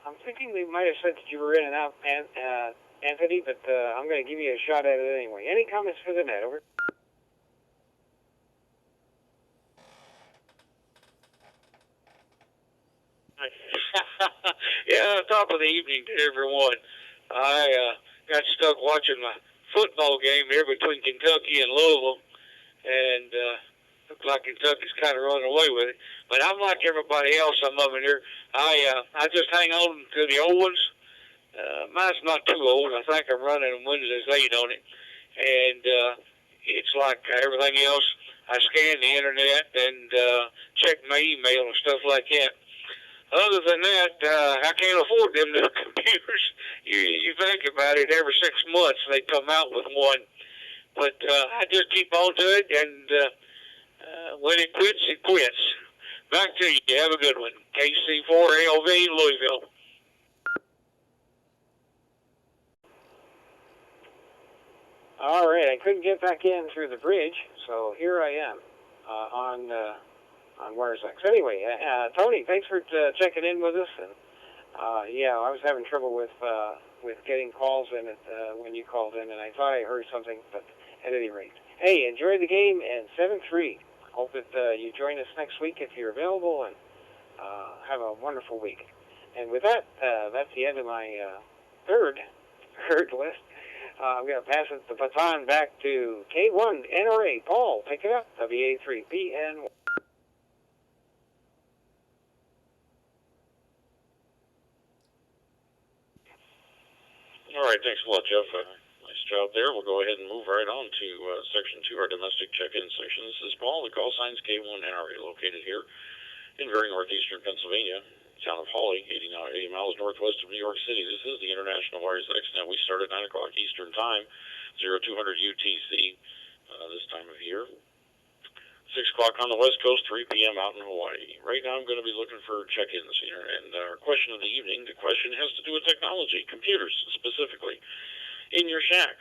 I'm thinking they might have said that you were in and out, Anthony, but I'm going to give you a shot at it anyway. Any comments for the net? Over. Yeah, top of the evening to everyone. I got stuck watching my football game here between Kentucky and Louisville, and looked like Kentucky's kind of running away with it. But I'm like everybody else, some of them here. I just hang on to the old ones. Mine's not too old. I think I'm running Windows 8 on it. And it's like everything else. I scan the internet and check my email and stuff like that. Other than that, I can't afford them new computers. You think about it, every 6 months they come out with one. But I just keep on to it, and when it quits, it quits. Back to you. Have a good one. KC4ALV, Louisville. All right, I couldn't get back in through the bridge, so here I am on Wires X. Anyway, Tony, thanks for checking in with us. And yeah, I was having trouble with getting calls in when you called in, and I thought I heard something, but at any rate, hey, enjoy the game, and 7-3. Hope that you join us next week if you're available, and have a wonderful week. And with that, that's the end of my third list. I'm going to pass the baton back to K1 NRA. Paul, pick it up. WA3PN. All right, thanks a lot, Jeff. Nice job there. We'll go ahead and move right on to Section 2, our domestic check-in section. This is Paul. The call sign's K1 NRA, located here in very northeastern Pennsylvania, town of Hawley, 80 miles northwest of New York City. This is the International Wires X Net. We start at 9 o'clock Eastern Time, 0200 UTC this time of year. 6 o'clock on the West Coast, 3 p.m. out in Hawaii. Right now I'm going to be looking for check-ins here. And our question of the evening, the question has to do with technology, computers specifically, in your shack.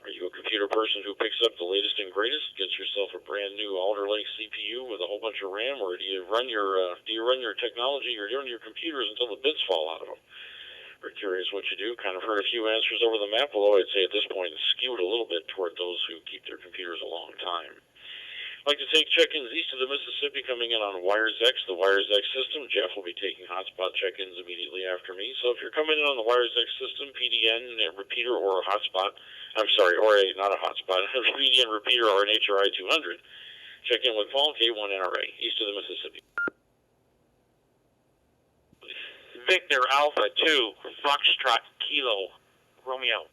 Are you a computer person who picks up the latest and greatest, gets yourself a brand new Alder Lake CPU with a whole bunch of RAM, or do you run your technology or your computers until the bits fall out of them? We're curious what you do. Kind of heard a few answers over the map, although I'd say at this point it's skewed a little bit toward those who keep their computers a long time. I'd like to take check-ins east of the Mississippi coming in on Wires X, the Wires X system. Jeff will be taking hotspot check-ins immediately after me. So if you're coming in on the Wires X system, PDN, a repeater, or a hotspot, not a hotspot, a PDN repeater or an HRI 200, check in with Paul, K1 NRA, east of the Mississippi. Victor Alpha 2, Foxtrot Kilo, Romeo.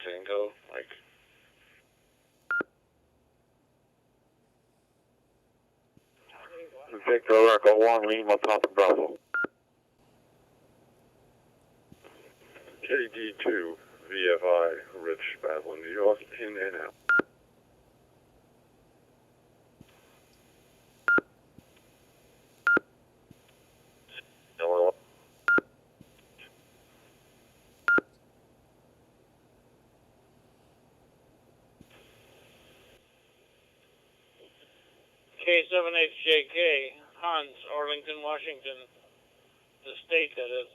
Tango, Mike. Victor Echo 1, Lima, Papa Bravo. KD2, VFI, Rich, Battle, New York, in and out. K7HJK, Hans, Arlington, Washington, the state that is.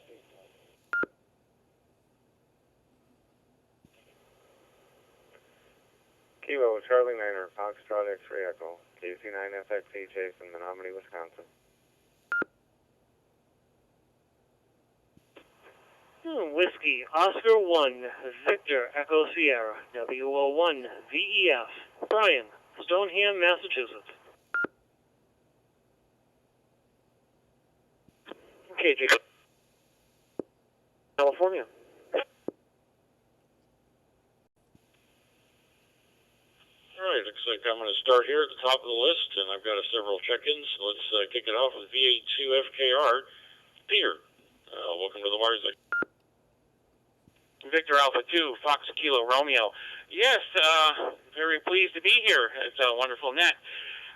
Kilo, Charlie Niner, Foxtrot X-Ray Echo, KC9FXE Jason, Menominee, Wisconsin. Whiskey, Oscar 1, Victor, Echo Sierra, WO1, VEF, Brian, Stoneham, Massachusetts. KJ, California. All right, looks like I'm going to start here at the top of the list, and I've got several check-ins. Let's kick it off with VA2FKR. Peter, welcome to the Wires X. Victor Alpha 2, Fox Kilo Romeo. Yes, very pleased to be here. It's a wonderful net.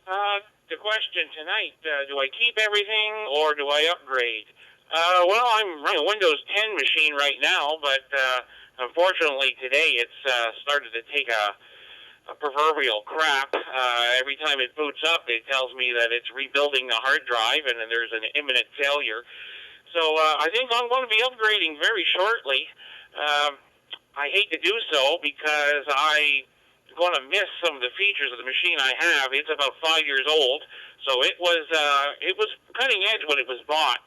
The question tonight, do I keep everything or do I upgrade? Well, I'm running a Windows 10 machine right now, but unfortunately today it's started to take a proverbial crap. Every time it boots up, it tells me that it's rebuilding the hard drive and then there's an imminent failure. So I think I'm going to be upgrading very shortly. I hate to do so because I'm going to miss some of the features of the machine I have. It's about 5 years old, so it was cutting edge when it was bought.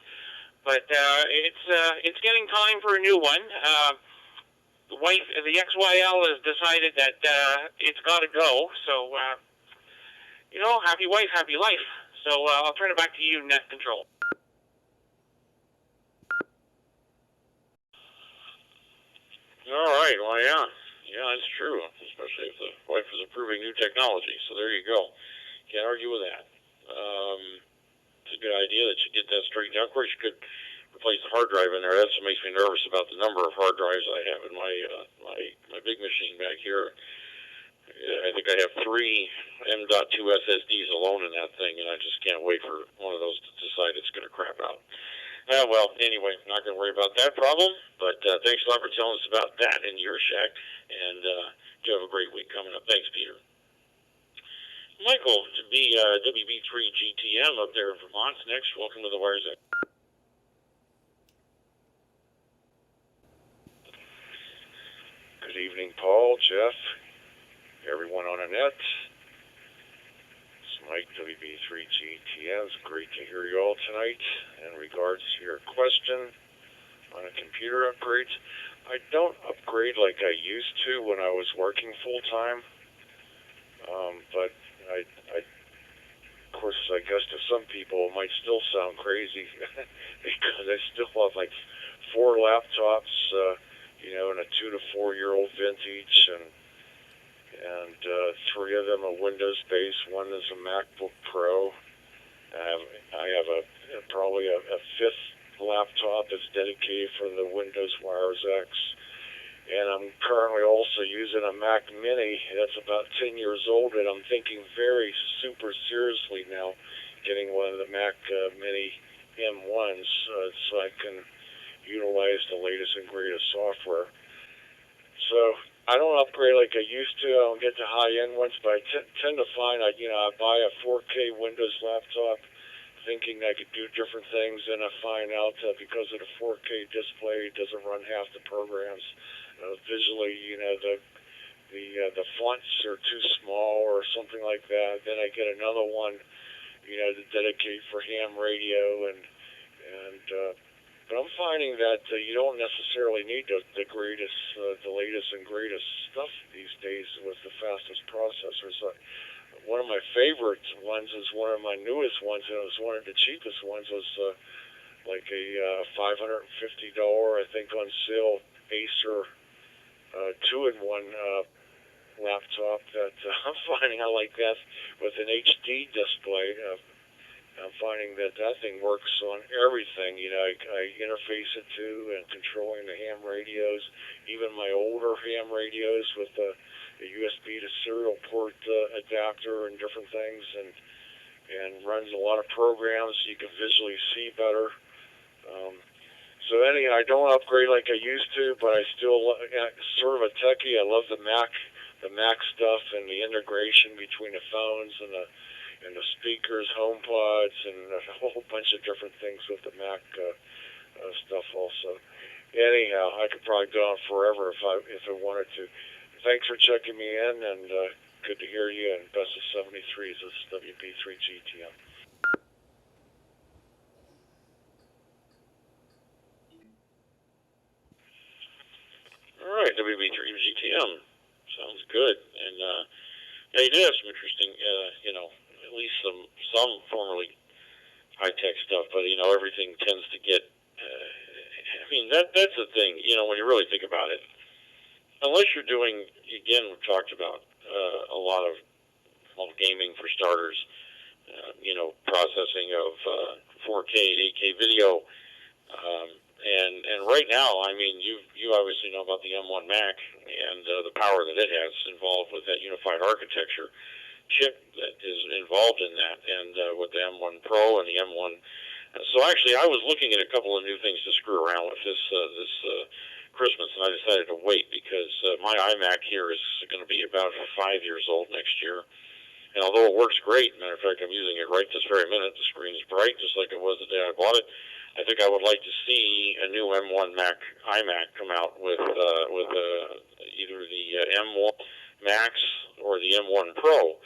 But it's getting time for a new one. The XYL has decided that it's got to go. So happy wife, happy life. So I'll turn it back to you, Net Control. All right, well, yeah, that's true, especially if the wife is approving new technology. So there you go. Can't argue with that. It's a good idea that you get that straightened out. Of course, you could replace the hard drive in there. That's what makes me nervous about the number of hard drives I have in my big machine back here. I think I have 3 M.2 SSDs alone in that thing, and I just can't wait for one of those to decide it's going to crap out. Well, anyway, not going to worry about that problem, but thanks a lot for telling us about that in your shack, and you have a great week coming up. Thanks, Peter. Michael, to be WB3 GTM up there in Vermont. Next, welcome to the Wires X. Good evening, Paul, Jeff, everyone on the net. Mike, WB3GTM. It's great to hear you all tonight. In regards to your question on a computer upgrade, I don't upgrade like I used to when I was working full-time. But of course, I guess to some people it might still sound crazy because I still have like 4 laptops, in a 2 to 4 year old vintage, and 3 of them are Windows-based. 1 is a Macbook Pro. I have probably a 5th laptop that's dedicated for the Windows Wires X. And I'm currently also using a Mac Mini that's about 10 years old, and I'm thinking very super seriously now getting one of the Mac Mini M1s so I can utilize the latest and greatest software. So I don't upgrade like I used to. I don't get the high-end ones, but I tend to find I buy a 4K Windows laptop thinking I could do different things, and I find out because of the 4K display, it doesn't run half the programs. Visually, the fonts are too small or something like that. Then I get another one, to dedicate for ham radio, but I'm finding that you don't necessarily need the latest and greatest stuff these days with the fastest processors. One of my favorite ones is one of my newest ones, and it was one of the cheapest ones, was like a $550, I think, on sale Acer 2-in-1 laptop that I'm finding I like that with an HD display. I'm finding that thing works on everything. I interface it to and controlling the ham radios, even my older ham radios with a USB to serial port adapter and different things, and runs a lot of programs so you can visually see better. So anyhow, I don't upgrade like I used to, but I still sort of a techie. I love the Mac stuff and the integration between the phones and the speakers, HomePods, and a whole bunch of different things with the Mac stuff also. Anyhow, I could probably go on forever if I wanted to. Thanks for checking me in, and good to hear you, and best of 73s. This is WB3GTM. All right, WB3GTM. Sounds good. And you do have some interesting, at least some formerly high-tech stuff, but, everything tends to get, that's the thing, when you really think about it. Unless you're doing, again, we've talked about a lot of gaming for starters, processing of 4K, 8K video, And right now, I mean, you obviously know about the M1 Mac and the power that it has involved with that unified architecture chip that is involved in that, and with the M1 Pro and the M1. So actually, I was looking at a couple of new things to screw around with this Christmas, and I decided to wait because my iMac here is going to be about 5 years old next year. And although it works great, matter of fact, I'm using it right this very minute. The screen is bright, just like it was the day I bought it. I think I would like to see a new M1 iMac come out with either the M1 Max or the M1 Pro.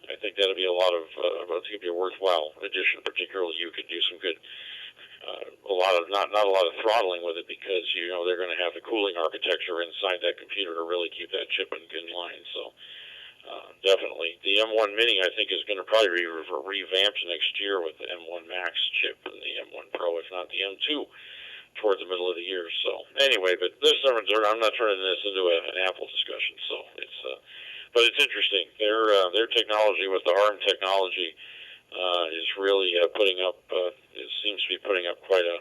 I think that'd be it's gonna be a worthwhile addition. Particularly, you could do some good, not a lot of throttling with it because they're going to have the cooling architecture inside that computer to really keep that chip in line. So. Definitely. The M1 Mini, I think, is going to probably be revamped next year with the M1 Max chip and the M1 Pro, if not the M2, towards the middle of the year. So, anyway, but I'm not turning this into an Apple discussion. So, but it's interesting. Their technology with the ARM technology is really putting up. It seems to be putting up quite a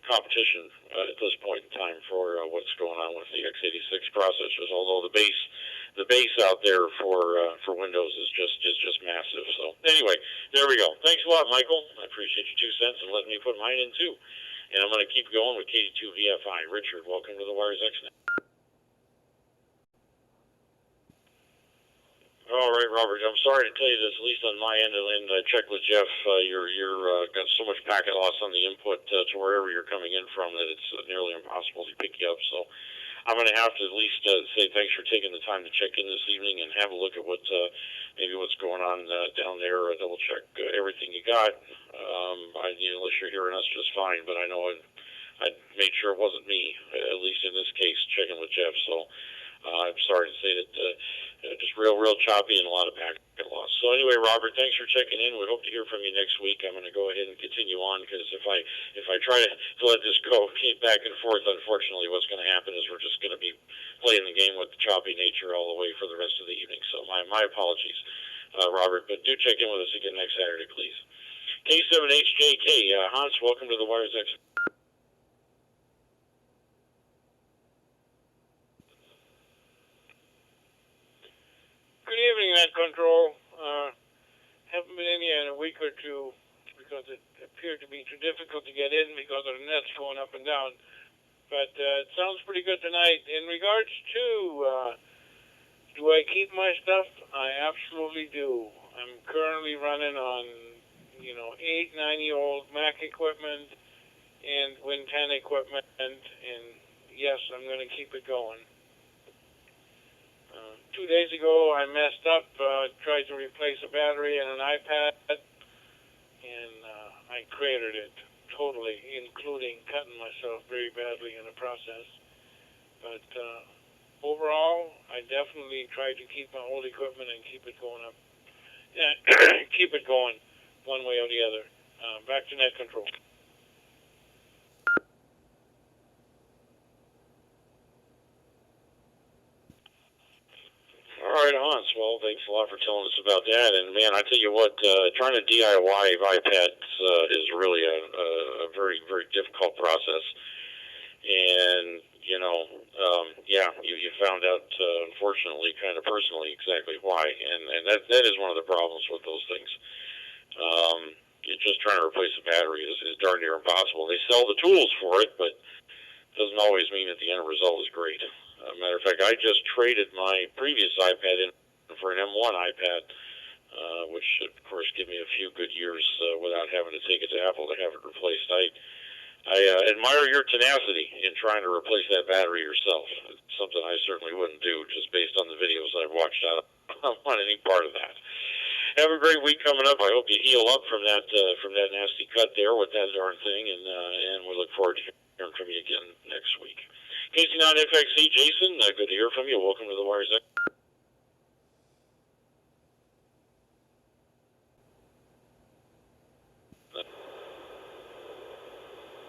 competition at this point in time for what's going on with the x86 processors. Although the base out there for Windows is just massive. So anyway, there we go. Thanks a lot, Michael. I appreciate your 2 cents and letting me put mine in too. And I'm going to keep going with KD2VFI. Richard, welcome to the Wires X Net. All right, Robert. I'm sorry to tell you this, at least on my end, and I checked with Jeff. You're got so much packet loss on the input to wherever you're coming in from that it's nearly impossible to pick you up. So I'm going to have to at least say thanks for taking the time to check in this evening and have a look at maybe what's going on down there. Double check everything you got. Unless you're hearing us just fine, but I know I made sure it wasn't me, at least in this case, checking with Jeff. So. I'm sorry to say that just real choppy and a lot of packet loss. So anyway, Robert, thanks for checking in. We hope to hear from you next week. I'm going to go ahead and continue on because if I try to let this go back and forth, unfortunately, what's going to happen is we're just going to be playing the game with the choppy nature all the way for the rest of the evening. So my apologies, Robert, but do check in with us again next Saturday, please. K7HJK, Hans, welcome to the Wires X. Good evening, Net Control. Haven't been in here in a week or two because it appeared to be too difficult to get in because of the nets going up and down. But it sounds pretty good tonight. In regards to do I keep my stuff? I absolutely do. I'm currently running on 8, 9-year-old Mac equipment and Win 10 equipment, and yes, I'm going to keep it going. 2 days ago, I messed up, tried to replace a battery in an iPad, and I cratered it totally, including cutting myself very badly in the process. But overall, I definitely tried to keep my old equipment and keep it going up. Yeah, keep it going one way or the other. Back to Net Control. All right, Hans. Well, thanks a lot for telling us about that. And man, I tell you what, trying to DIY iPads is really a very, very difficult process. And you found out, unfortunately, kind of personally, exactly why. And that is one of the problems with those things. Just trying to replace a battery is darn near impossible. They sell the tools for it, but it doesn't always mean that the end result is great. Matter of fact, I just traded my previous iPad in for an M1 iPad, which should, of course, give me a few good years without having to take it to Apple to have it replaced. I admire your tenacity in trying to replace that battery yourself. It's something I certainly wouldn't do, just based on the videos I've watched out on any part of that. Have a great week coming up. I hope you heal up from that nasty cut there with that darn thing, and we look forward to hearing from you again next week. KC9FXC, Jason, good to hear from you. Welcome to the Wires X.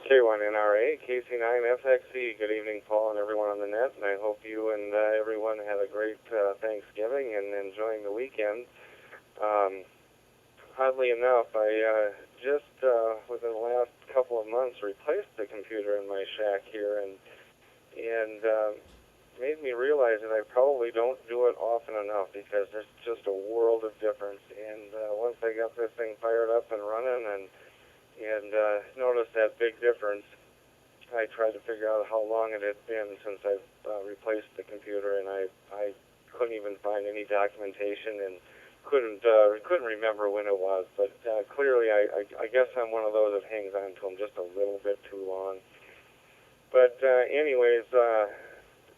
K1NRA, KC9FXC. Good evening, Paul, and everyone on the net. And I hope you and everyone had a great Thanksgiving and enjoying the weekend. oddly enough, I just within the last couple of months replaced the computer in my shack here, and made me realize that I probably don't do it often enough because there's just a world of difference. And once I got this thing fired up and running and noticed that big difference, I tried to figure out how long it had been since I've replaced the computer, and I couldn't even find any documentation and couldn't remember when it was. But clearly, I guess I'm one of those that hangs on to them just a little bit too long. But anyways,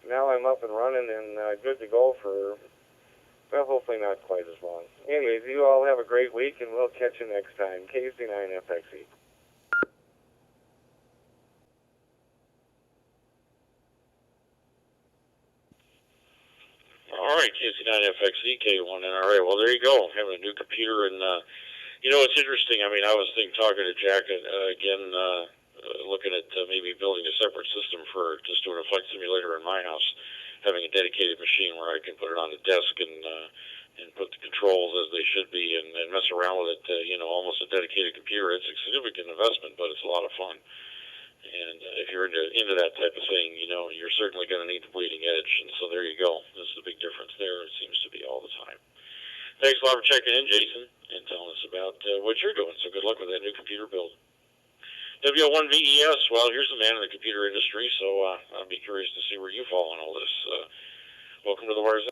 now I'm up and running and good to go for, well, hopefully not quite as long. Anyways, you all have a great week, and we'll catch you next time. KC9FXE. All right, KC9FXE, K1NRA. Well, there you go. Having a new computer, and you know, it's interesting. I mean, I was talking to Jack again, looking at maybe building a separate system for just doing a flight simulator in my house, having a dedicated machine where I can put it on the desk and put the controls as they should be and mess around with it. You know, almost a dedicated computer. It's a significant investment, but it's a lot of fun. And if you're into that type of thing, you know, you're certainly going to need the bleeding edge. And so there you go. This is a big difference there. It seems to be all the time. Thanks a lot for checking in, Jason, and telling us about what you're doing. So good luck with that new computer build. W1VES, well, here's the man in the computer industry, so I'll be curious to see where you fall on all this. Welcome to the Wires.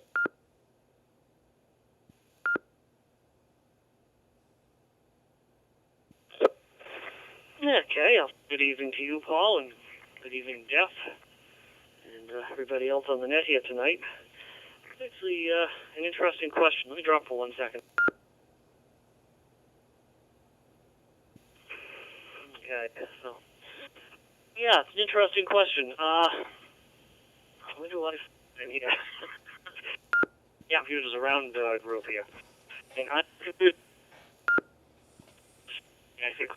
Okay, good evening to you, Paul, and good evening, Jeff, and everybody else on the net here tonight. It's actually an interesting question. Let me drop for 1 second. Okay, so, yeah, it's an interesting question. Where do I fit in here? Yeah, computers around group here. And I think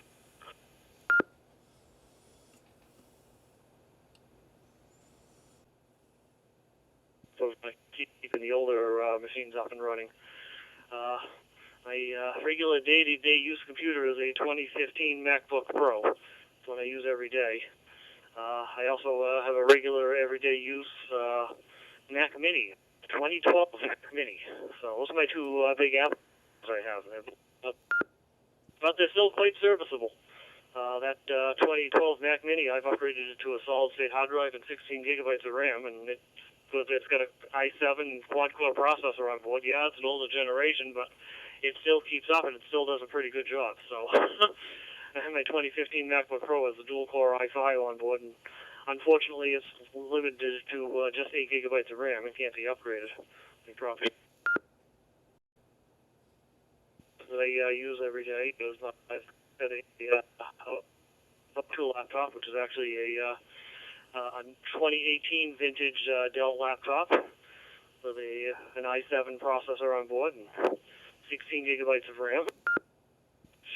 so keeping the older machines up and running. My regular day-to-day use computer is a 2015 Macbook Pro. That's what I use every day. I also have a regular everyday use Mac Mini, 2012 Mac Mini. So those are my two big apps I have. But they're still quite serviceable. That 2012 Mac Mini, I've upgraded it to a solid-state hard drive and 16 gigabytes of RAM, and it's got an i7 quad-core processor on board. Yeah, it's an older generation, but it still keeps up, and it still does a pretty good job. So my 2015 MacBook Pro has a dual-core i5 on board, and unfortunately, it's limited to just 8 gigabytes of RAM. It can't be upgraded. That I use every day. I've got a up-to laptop, which is actually a 2018 vintage Dell laptop with an i7 processor on board and 16 gigabytes of RAM.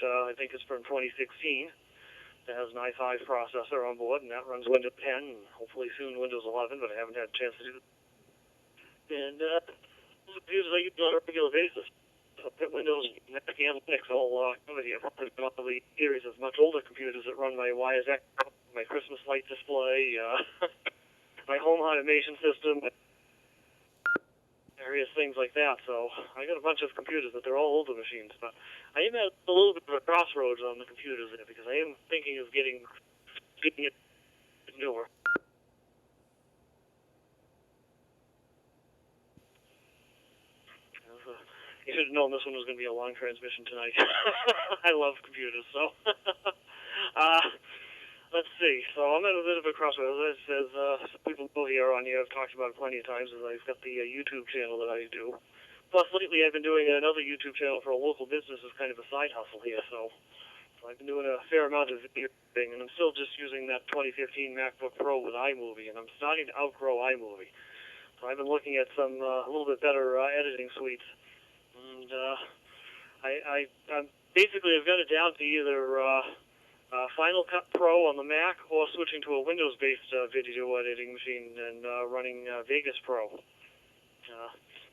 So I think it's from 2016. It has an i5 processor on board, and that runs Windows 10 and hopefully soon Windows 11, but I haven't had a chance to do it. And those computers I use on a regular basis. Windows, Mac, and Linux all covered here. The series of much older computers that run my Wires X, my Christmas light display, my home automation system, various things like that. So I got a bunch of computers, but they're all older machines. But I am at a little bit of a crossroads on the computers there because I am thinking of getting it newer. You should have known this one was going to be a long transmission tonight. I love computers, so. Let's see. So I'm at a bit of a crossroads. As people know here on here, I've talked about it plenty of times, is I've got the YouTube channel that I do. Plus, lately I've been doing another YouTube channel for a local business as kind of a side hustle here, so I've been doing a fair amount of video editing, and I'm still just using that 2015 MacBook Pro with iMovie, and I'm starting to outgrow iMovie. So I've been looking at some a little bit better editing suites. And I'm basically I've got it down to either Final Cut Pro on the Mac or switching to a Windows-based video editing machine and running Vegas Pro.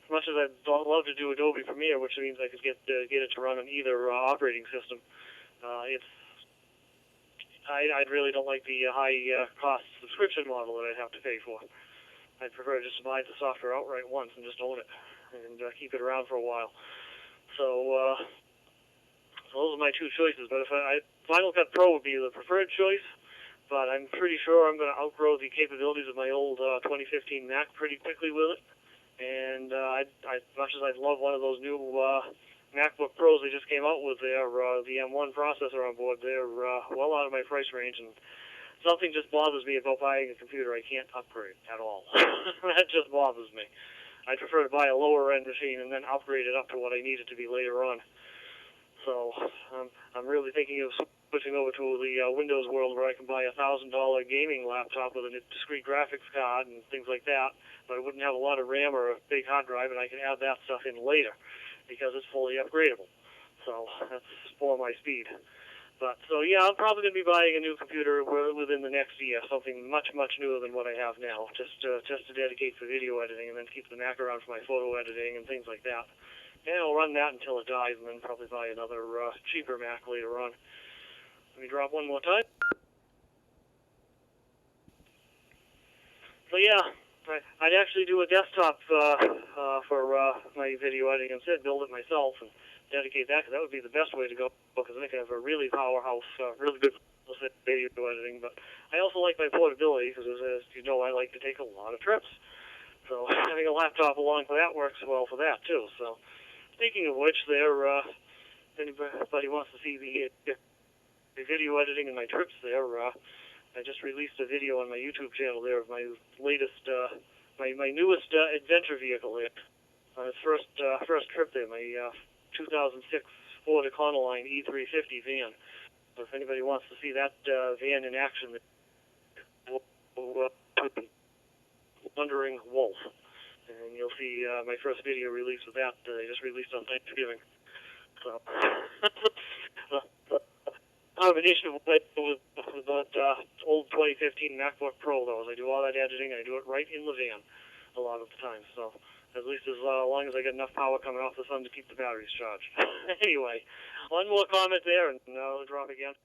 much as I'd love to do Adobe Premiere, which means I could get it to run on either operating system, I really don't like the high-cost subscription model that I'd have to pay for. I'd prefer just to buy the software outright once and just own it and keep it around for a while. So those are my two choices. But Final Cut Pro would be the preferred choice, but I'm pretty sure I'm going to outgrow the capabilities of my old 2015 Mac pretty quickly with it. And as much as I'd love one of those new Macbook Pros they just came out with, the M1 processor on board, they're well out of my price range, and something just bothers me about buying a computer I can't upgrade at all. That just bothers me. I'd prefer to buy a lower-end machine and then upgrade it up to what I need it to be later on. So I'm really thinking of switching over to the Windows world, where I can buy a $1,000 gaming laptop with a discrete graphics card and things like that, but I wouldn't have a lot of RAM or a big hard drive, and I can add that stuff in later because it's fully upgradable. So that's for my speed. But so yeah, I'm probably going to be buying a new computer within the next year, something much newer than what I have now, just to dedicate for video editing, and then keep the Mac around for my photo editing and things like that. And I'll run that until it dies, and then probably buy another cheaper Mac later on. Let me drop one more time. So yeah, I'd actually do a desktop for my video editing instead, build it myself and dedicate that, because that would be the best way to go, because then I can have a really powerhouse, really good video editing. But I also like my portability, because as you know, I like to take a lot of trips. So having a laptop along for that works well for that too. So speaking of which, if anybody wants to see the video editing and my trips there, I just released a video on my YouTube channel there of my latest, my newest adventure vehicle there. On its first trip there, my 2006 Ford Econoline E350 van. So if anybody wants to see that van in action, Wandering Wolf. And you'll see my first video release of that. They just released on Thanksgiving. So I have an issue with that old 2015 MacBook Pro, though. I do all that editing, and I do it right in the van a lot of the time. So at least as long as I get enough power coming off the sun to keep the batteries charged. Anyway, one more comment there, and I'll drop again.